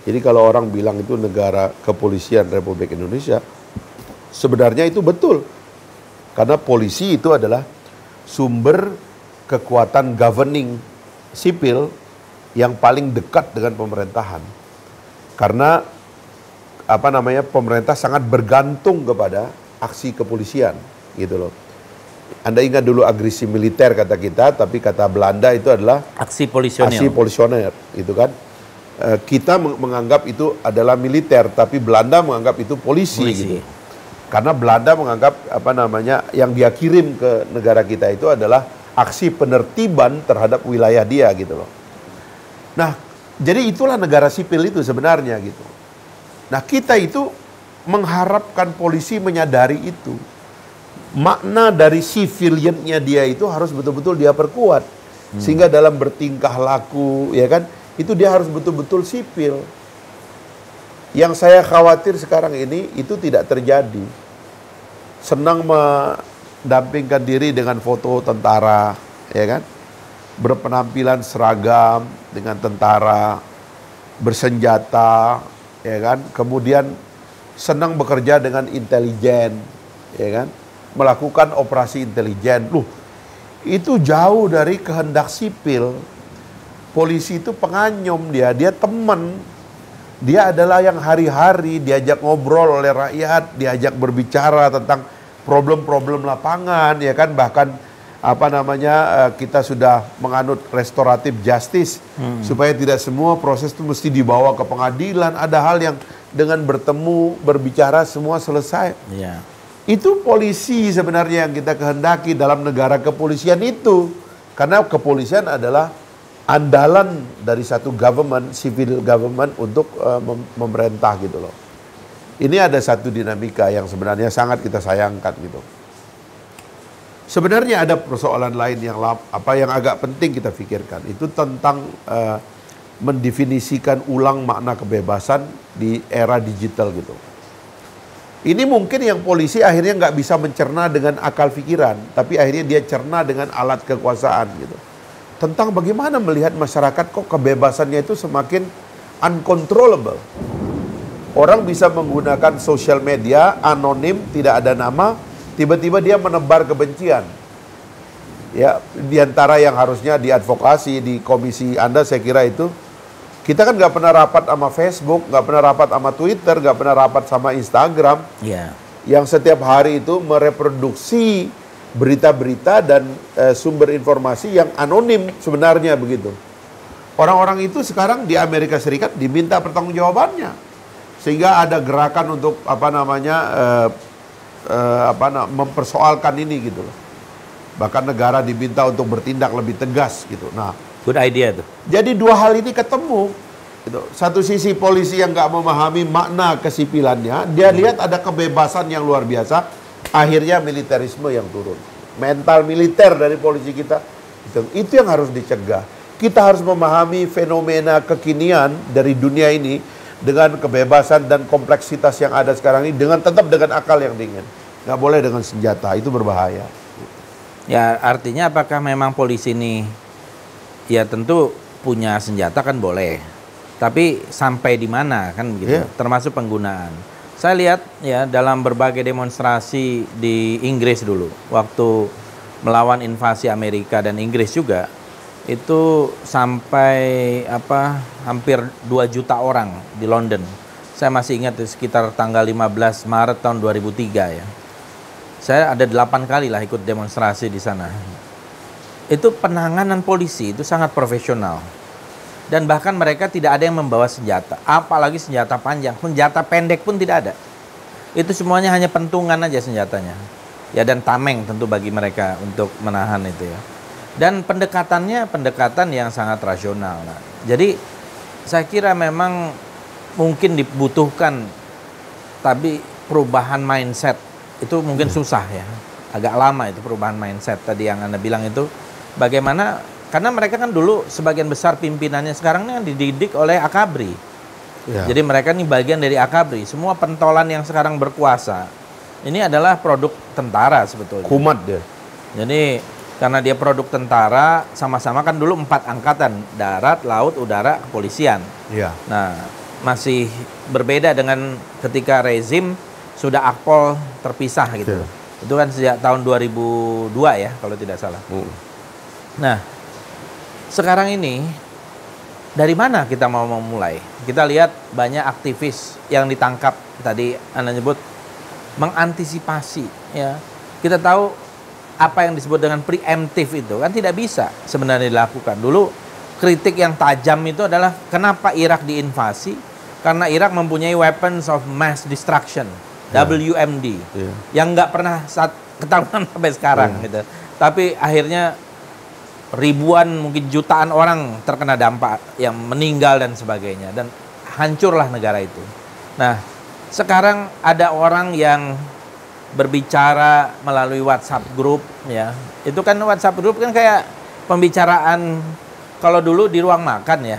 Speaker 2: Jadi kalau orang bilang itu negara kepolisian Republik Indonesia, sebenarnya itu betul. Karena polisi itu adalah sumber kekuatan governing sipil yang paling dekat dengan pemerintahan. Karena pemerintah sangat bergantung kepada aksi kepolisian, gitu loh. Anda ingat dulu agresi militer kata kita, tapi kata Belanda itu adalah
Speaker 1: aksi polisioner,
Speaker 2: itu kan. Kita menganggap itu adalah militer, tapi Belanda menganggap itu polisi. Gitu. Karena Belanda menganggap yang dia kirim ke negara kita itu adalah aksi penertiban terhadap wilayah dia, gitu loh. Nah, jadi itulah negara sipil itu sebenarnya, gitu. Nah, kita itu mengharapkan polisi menyadari itu. Makna dari civilian-nya dia itu harus betul-betul dia perkuat. Sehingga dalam bertingkah laku, ya kan, itu dia harus betul-betul sipil. Yang saya khawatir sekarang ini itu tidak terjadi. Senang mendampingkan diri dengan foto tentara, ya kan? Berpenampilan seragam dengan tentara, bersenjata, ya kan? Kemudian senang bekerja dengan intelijen, ya kan? Melakukan operasi intelijen. Itu jauh dari kehendak sipil. Polisi itu penganyom dia teman. Dia adalah yang hari-hari diajak ngobrol oleh rakyat, diajak berbicara tentang problem-problem lapangan, ya kan? Bahkan kita sudah menganut restoratif justice supaya tidak semua proses itu mesti dibawa ke pengadilan. Ada hal yang dengan bertemu, berbicara semua selesai.
Speaker 1: Yeah.
Speaker 2: Itu polisi sebenarnya yang kita kehendaki dalam negara kepolisian itu. Karena kepolisian adalah andalan dari satu government, civil government untuk memerintah, gitu loh. Ini ada satu dinamika yang sebenarnya sangat kita sayangkan, gitu. Sebenarnya ada persoalan lain yang agak penting kita pikirkan. Itu tentang mendefinisikan ulang makna kebebasan di era digital, gitu. Ini mungkin yang polisi akhirnya nggak bisa mencerna dengan akal pikiran, tapi akhirnya dia cerna dengan alat kekuasaan, gitu. Tentang bagaimana melihat masyarakat kok kebebasannya itu semakin uncontrollable. Orang bisa menggunakan sosial media anonim, tidak ada nama, tiba-tiba dia menebar kebencian. Ya, diantara yang harusnya diadvokasi di komisi Anda, saya kira itu, kita kan nggak pernah rapat sama Facebook, nggak pernah rapat sama Twitter, nggak pernah rapat sama Instagram, yang setiap hari itu mereproduksi berita-berita dan sumber informasi yang anonim sebenarnya, begitu. Orang-orang itu sekarang di Amerika Serikat diminta pertanggungjawabannya, sehingga ada gerakan untuk mempersoalkan ini, gitu loh. Bahkan negara diminta untuk bertindak lebih tegas, gitu. Nah,
Speaker 1: good idea tuh.
Speaker 2: Jadi dua hal ini ketemu, gitu. Satu sisi polisi yang nggak memahami makna kesipilannya, dia lihat ada kebebasan yang luar biasa. Akhirnya militerisme yang turun. Mental militer dari polisi kita, itu yang harus dicegah. Kita harus memahami fenomena kekinian dari dunia ini dengan kebebasan dan kompleksitas yang ada sekarang ini, tetap dengan akal yang dingin. Nggak boleh dengan senjata, itu berbahaya.
Speaker 1: Ya, artinya apakah memang polisi ini, ya tentu punya senjata kan boleh. Tapi sampai di mana kan begitu, termasuk penggunaan. Saya lihat ya dalam berbagai demonstrasi di Inggris dulu, waktu melawan invasi Amerika dan Inggris juga, itu sampai hampir 2 juta orang di London. Saya masih ingat sekitar tanggal 15 Maret tahun 2003 ya. Saya ada 8 kali lah ikut demonstrasi di sana. Itu penanganan polisi itu sangat profesional. Dan bahkan mereka tidak ada yang membawa senjata, apalagi senjata panjang, senjata pendek pun tidak ada. Itu semuanya hanya pentungan aja senjatanya. Ya, dan tameng tentu bagi mereka untuk menahan itu ya. Dan pendekatannya pendekatan yang sangat rasional. Nah, jadi saya kira memang mungkin dibutuhkan, tapi perubahan mindset itu mungkin susah ya. Agak lama itu perubahan mindset tadi yang Anda bilang itu. Bagaimana? Karena mereka kan dulu sebagian besar pimpinannya sekarang ini dididik oleh Akabri. Ya. Jadi mereka ini bagian dari Akabri. Semua pentolan yang sekarang berkuasa ini adalah produk tentara sebetulnya.
Speaker 2: Kumat dia.
Speaker 1: Jadi Karena dia produk tentara, sama-sama kan dulu 4 angkatan, darat, laut, udara, kepolisian.
Speaker 2: Iya.
Speaker 1: Nah, masih berbeda dengan ketika rezim sudah akpol terpisah gitu.
Speaker 2: Iya.
Speaker 1: Itu kan sejak tahun 2002 ya, kalau tidak salah. Nah, sekarang ini dari mana kita mau memulai? Kita lihat banyak aktivis yang ditangkap, tadi Anda nyebut mengantisipasi ya. Kita tahu apa yang disebut dengan preemptif itu kan tidak bisa sebenarnya dilakukan. Dulu kritik yang tajam itu adalah kenapa Irak diinvasi? Karena Irak mempunyai weapons of mass destruction, WMD, yang nggak pernah ketahuan sampai sekarang gitu. Tapi akhirnya ribuan mungkin jutaan orang terkena dampak yang meninggal dan sebagainya, dan hancurlah negara itu. Nah, sekarang ada orang yang berbicara melalui WhatsApp group ya. Itu kan WhatsApp group kan kayak pembicaraan kalau dulu di ruang makan ya.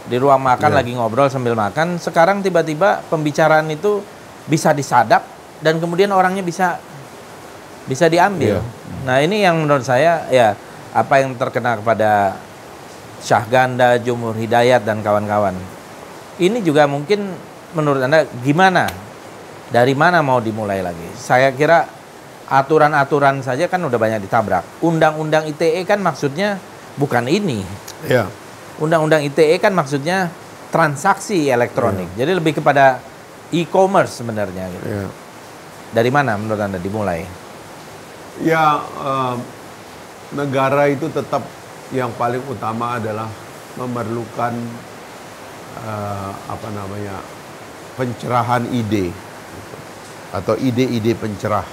Speaker 1: Di ruang makan lagi ngobrol sambil makan, sekarang tiba-tiba pembicaraan itu bisa disadap dan kemudian orangnya bisa diambil. Nah, ini yang menurut saya ya apa yang terkena kepada Syahganda, Jumhur Hidayat dan kawan-kawan. Ini juga mungkin menurut Anda gimana? Dari mana mau dimulai lagi? Saya kira aturan-aturan saja kan udah banyak ditabrak. Undang-undang ITE kan maksudnya bukan ini.
Speaker 2: Iya.
Speaker 1: Undang-undang ITE kan maksudnya transaksi elektronik. Jadi lebih kepada e-commerce sebenarnya. Gitu. Dari mana menurut Anda dimulai?
Speaker 2: Ya, negara itu tetap yang paling utama adalah memerlukan pencerahan ide atau ide-ide pencerah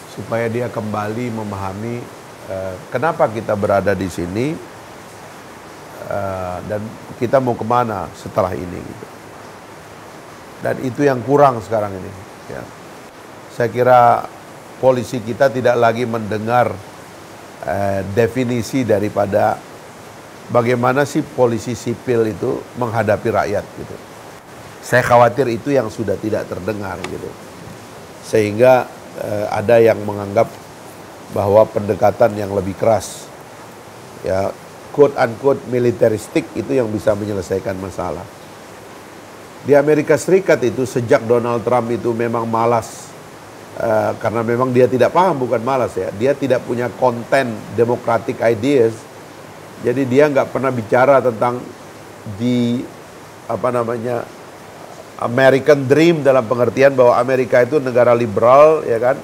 Speaker 2: supaya dia kembali memahami kenapa kita berada di sini dan kita mau kemana setelah ini gitu. Dan itu yang kurang sekarang ini ya. Saya kira polisi kita tidak lagi mendengar definisi daripada bagaimana sih polisi sipil itu menghadapi rakyat gitu. Saya khawatir itu yang sudah tidak terdengar gitu. Sehingga ada yang menganggap bahwa pendekatan yang lebih keras ya quote unquote militeristik itu yang bisa menyelesaikan masalah. Di Amerika Serikat itu sejak Donald Trump itu memang malas karena memang dia tidak paham, bukan malas ya. Dia tidak punya konten democratic ideas. Jadi dia nggak pernah bicara tentang American Dream dalam pengertian bahwa Amerika itu negara liberal ya kan,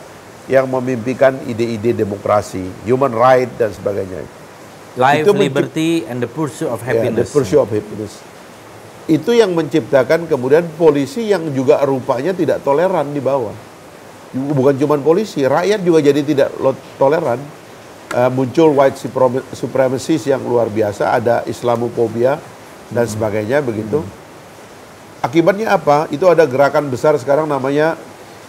Speaker 2: yang memimpikan ide-ide demokrasi, human right dan sebagainya.
Speaker 1: Life, liberty, and the pursuit of happiness.
Speaker 2: The pursuit of happiness. Itu yang menciptakan kemudian polisi yang juga rupanya tidak toleran di bawah. Bukan cuma polisi, rakyat juga jadi tidak toleran. Muncul white supremacists yang luar biasa, ada Islamophobia dan sebagainya begitu. Akibatnya apa? Itu ada gerakan besar sekarang namanya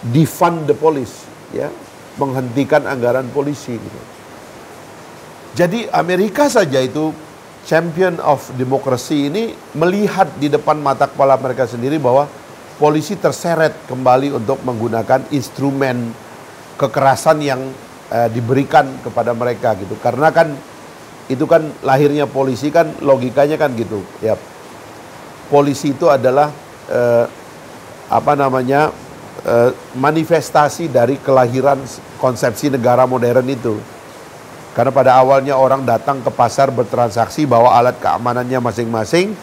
Speaker 2: defund the police, ya, menghentikan anggaran polisi. Gitu. Jadi Amerika saja itu champion of democracy ini melihat di depan mata kepala mereka sendiri bahwa polisi terseret kembali untuk menggunakan instrumen kekerasan yang diberikan kepada mereka gitu. Karena kan itu kan lahirnya polisi kan logikanya kan gitu, ya. Polisi itu adalah manifestasi dari kelahiran konsepsi negara modern itu. Karena pada awalnya orang datang ke pasar bertransaksi bawa alat keamanannya masing-masing,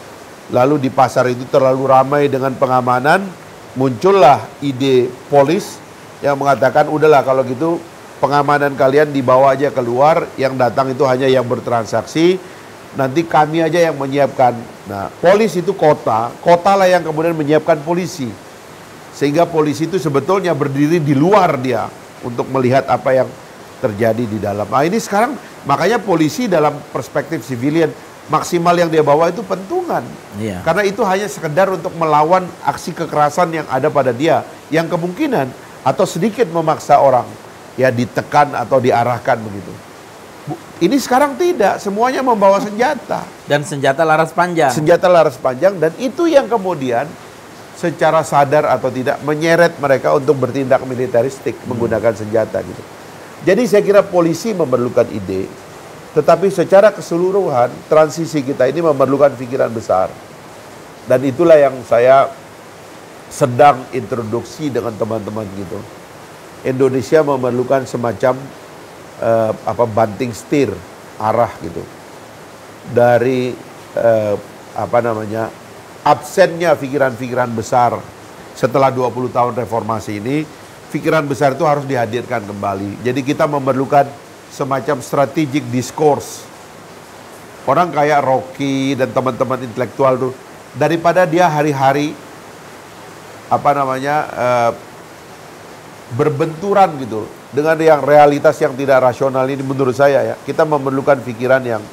Speaker 2: lalu di pasar itu terlalu ramai dengan pengamanan, muncullah ide polis yang mengatakan udahlah kalau gitu pengamanan kalian dibawa aja keluar, yang datang itu hanya yang bertransaksi, nanti kami aja yang menyiapkan. Nah, polis itu kota lah yang kemudian menyiapkan polisi. Sehingga polisi itu sebetulnya berdiri di luar dia untuk melihat apa yang terjadi di dalam. Nah, ini sekarang makanya polisi dalam perspektif civilian maksimal yang dia bawa itu pentungan.
Speaker 1: Yeah.
Speaker 2: Karena itu hanya sekedar untuk melawan aksi kekerasan yang ada pada dia, yang kemungkinan atau sedikit memaksa orang ya ditekan atau diarahkan begitu. Ini sekarang tidak, semuanya membawa senjata.
Speaker 1: Dan senjata laras panjang.
Speaker 2: Senjata laras panjang, dan itu yang kemudian secara sadar atau tidak menyeret mereka untuk bertindak militeristik menggunakan senjata gitu. Jadi saya kira polisi memerlukan ide, tetapi secara keseluruhan transisi kita ini memerlukan pikiran besar. Dan itulah yang saya sedang introduksi dengan teman-teman gitu. Indonesia memerlukan semacam banting setir arah gitu. Dari absennya pikiran-pikiran besar setelah 20 tahun reformasi ini, pikiran besar itu harus dihadirkan kembali. Jadi kita memerlukan semacam strategic discourse. Orang kayak Rocky dan teman-teman intelektual tuh, daripada dia hari-hari berbenturan gitu dengan yang realitas yang tidak rasional ini, menurut saya ya, kita memerlukan pikiran yang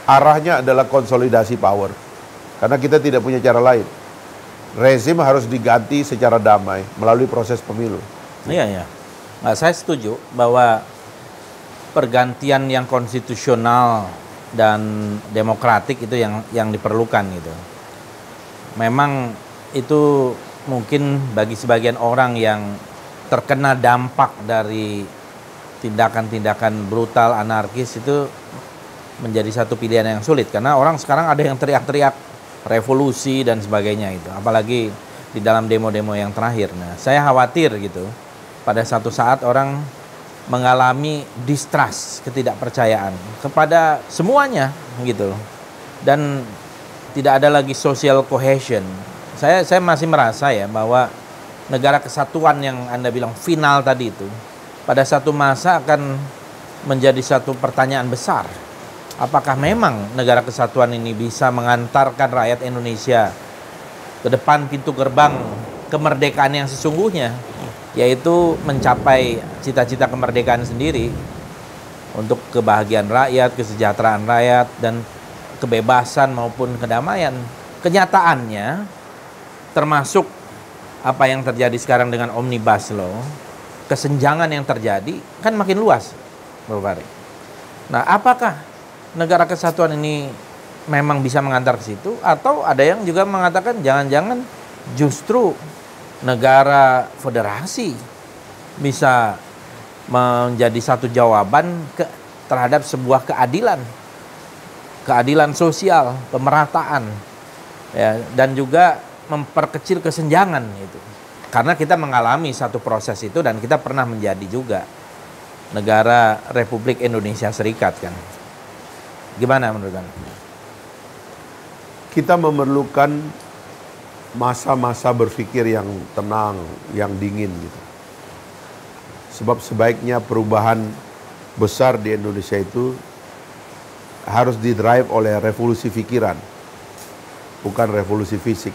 Speaker 2: arahnya adalah konsolidasi power. Karena kita tidak punya cara lain. Rezim harus diganti secara damai melalui proses pemilu.
Speaker 1: Iya. Nah, saya setuju bahwa pergantian yang konstitusional dan demokratik itu yang diperlukan gitu. Memang itu mungkin bagi sebagian orang yang terkena dampak dari tindakan-tindakan brutal, anarkis itu menjadi satu pilihan yang sulit. Karena orang sekarang ada yang teriak-teriak revolusi dan sebagainya itu. Apalagi di dalam demo-demo yang terakhir. Nah, saya khawatir gitu. Pada satu saat orang mengalami distrust, ketidakpercayaan kepada semuanya gitu. Dan tidak ada lagi social cohesion. Saya masih merasa ya bahwa negara kesatuan yang Anda bilang final tadi itu pada satu masa akan menjadi satu pertanyaan besar. Apakah memang negara kesatuan ini bisa mengantarkan rakyat Indonesia ke depan pintu gerbang kemerdekaan yang sesungguhnya, yaitu mencapai cita-cita kemerdekaan sendiri untuk kebahagiaan rakyat, kesejahteraan rakyat, dan kebebasan maupun kedamaian. Kenyataannya, termasuk apa yang terjadi sekarang dengan Omnibus Law, kesenjangan yang terjadi kan makin luas, Bro Fahri. Nah, apakah negara kesatuan ini memang bisa mengantar ke situ? Atau ada yang juga mengatakan jangan-jangan justru negara federasi bisa menjadi satu jawaban terhadap sebuah keadilan sosial, pemerataan, ya, dan juga memperkecil kesenjangan itu. Karena kita mengalami satu proses itu dan kita pernah menjadi juga negara Republik Indonesia Serikat kan. Gimana menurut Anda?
Speaker 2: Kita memerlukan masa-masa berpikir yang tenang, yang dingin gitu. Sebab sebaiknya perubahan besar di Indonesia itu harus didrive oleh revolusi pikiran, bukan revolusi fisik.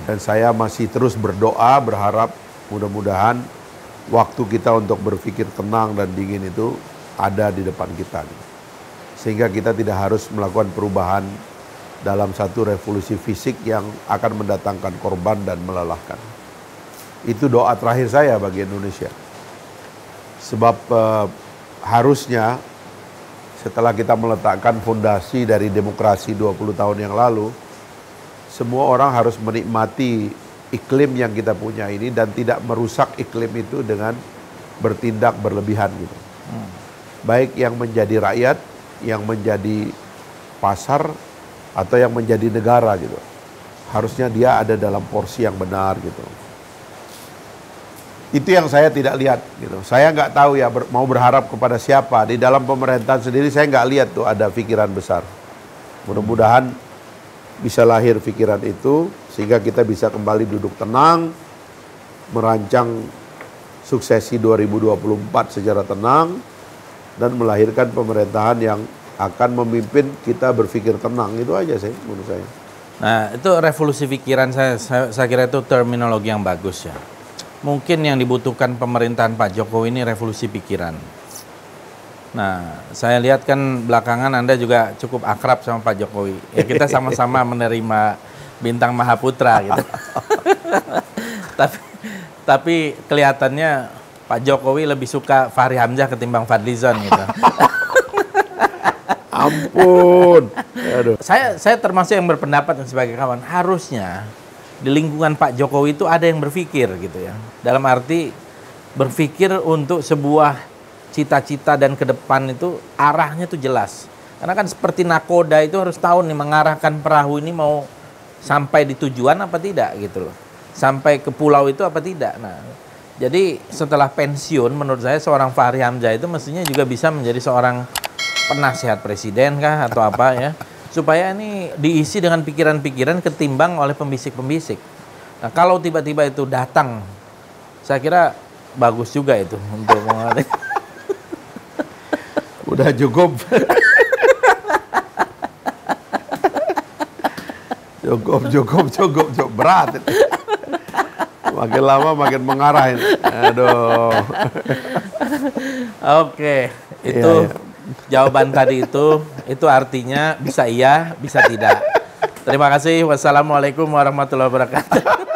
Speaker 2: Dan saya masih terus berdoa, berharap mudah-mudahan waktu kita untuk berpikir tenang dan dingin itu ada di depan kita. Sehingga kita tidak harus melakukan perubahan dalam satu revolusi fisik yang akan mendatangkan korban dan melelahkan. Itu doa terakhir saya bagi Indonesia. Sebab harusnya setelah kita meletakkan fondasi dari demokrasi 20 tahun yang lalu, semua orang harus menikmati iklim yang kita punya ini dan tidak merusak iklim itu dengan bertindak berlebihan gitu. Baik yang menjadi rakyat, yang menjadi pasar, atau yang menjadi negara gitu. Harusnya dia ada dalam porsi yang benar gitu. Itu yang saya tidak lihat gitu. Saya nggak tahu ya mau berharap kepada siapa. Di dalam pemerintahan sendiri saya nggak lihat tuh ada pikiran besar. Mudah-mudahan bisa lahir pikiran itu sehingga kita bisa kembali duduk tenang, merancang suksesi 2024 secara tenang dan melahirkan pemerintahan yang akan memimpin kita berpikir tenang. Itu aja sih menurut saya.
Speaker 1: Nah, itu revolusi pikiran saya kira itu terminologi yang bagus ya. Mungkin yang dibutuhkan pemerintahan Pak Jokowi ini revolusi pikiran. Nah, saya lihat kan belakangan Anda juga cukup akrab sama Pak Jokowi. Ya kita sama-sama menerima bintang Mahaputra gitu. tapi kelihatannya Pak Jokowi lebih suka Fahri Hamzah ketimbang Fadlizon gitu.
Speaker 2: Ampun. Aduh.
Speaker 1: Saya termasuk yang berpendapat sebagai kawan, harusnya di lingkungan Pak Jokowi itu ada yang berpikir gitu ya. Dalam arti berpikir untuk sebuah cita-cita dan ke depan itu arahnya tuh jelas. Karena kan seperti nakoda itu harus tahu nih mengarahkan perahu ini mau sampai di tujuan apa tidak gitu loh. Sampai ke pulau itu apa tidak. Nah, jadi setelah pensiun menurut saya seorang Fahri Hamzah itu mestinya juga bisa menjadi seorang penasihat presiden kah atau apa ya. Supaya ini diisi dengan pikiran-pikiran ketimbang oleh pembisik-pembisik. Nah, kalau tiba-tiba itu datang, saya kira bagus juga itu untuk mengalami.
Speaker 2: Udah cukup. Cukup. Berat. Makin lama makin mengarah ini. Aduh.
Speaker 1: Oke, itu jawaban tadi itu artinya bisa iya, bisa tidak. Terima kasih. Wassalamualaikum warahmatullahi wabarakatuh.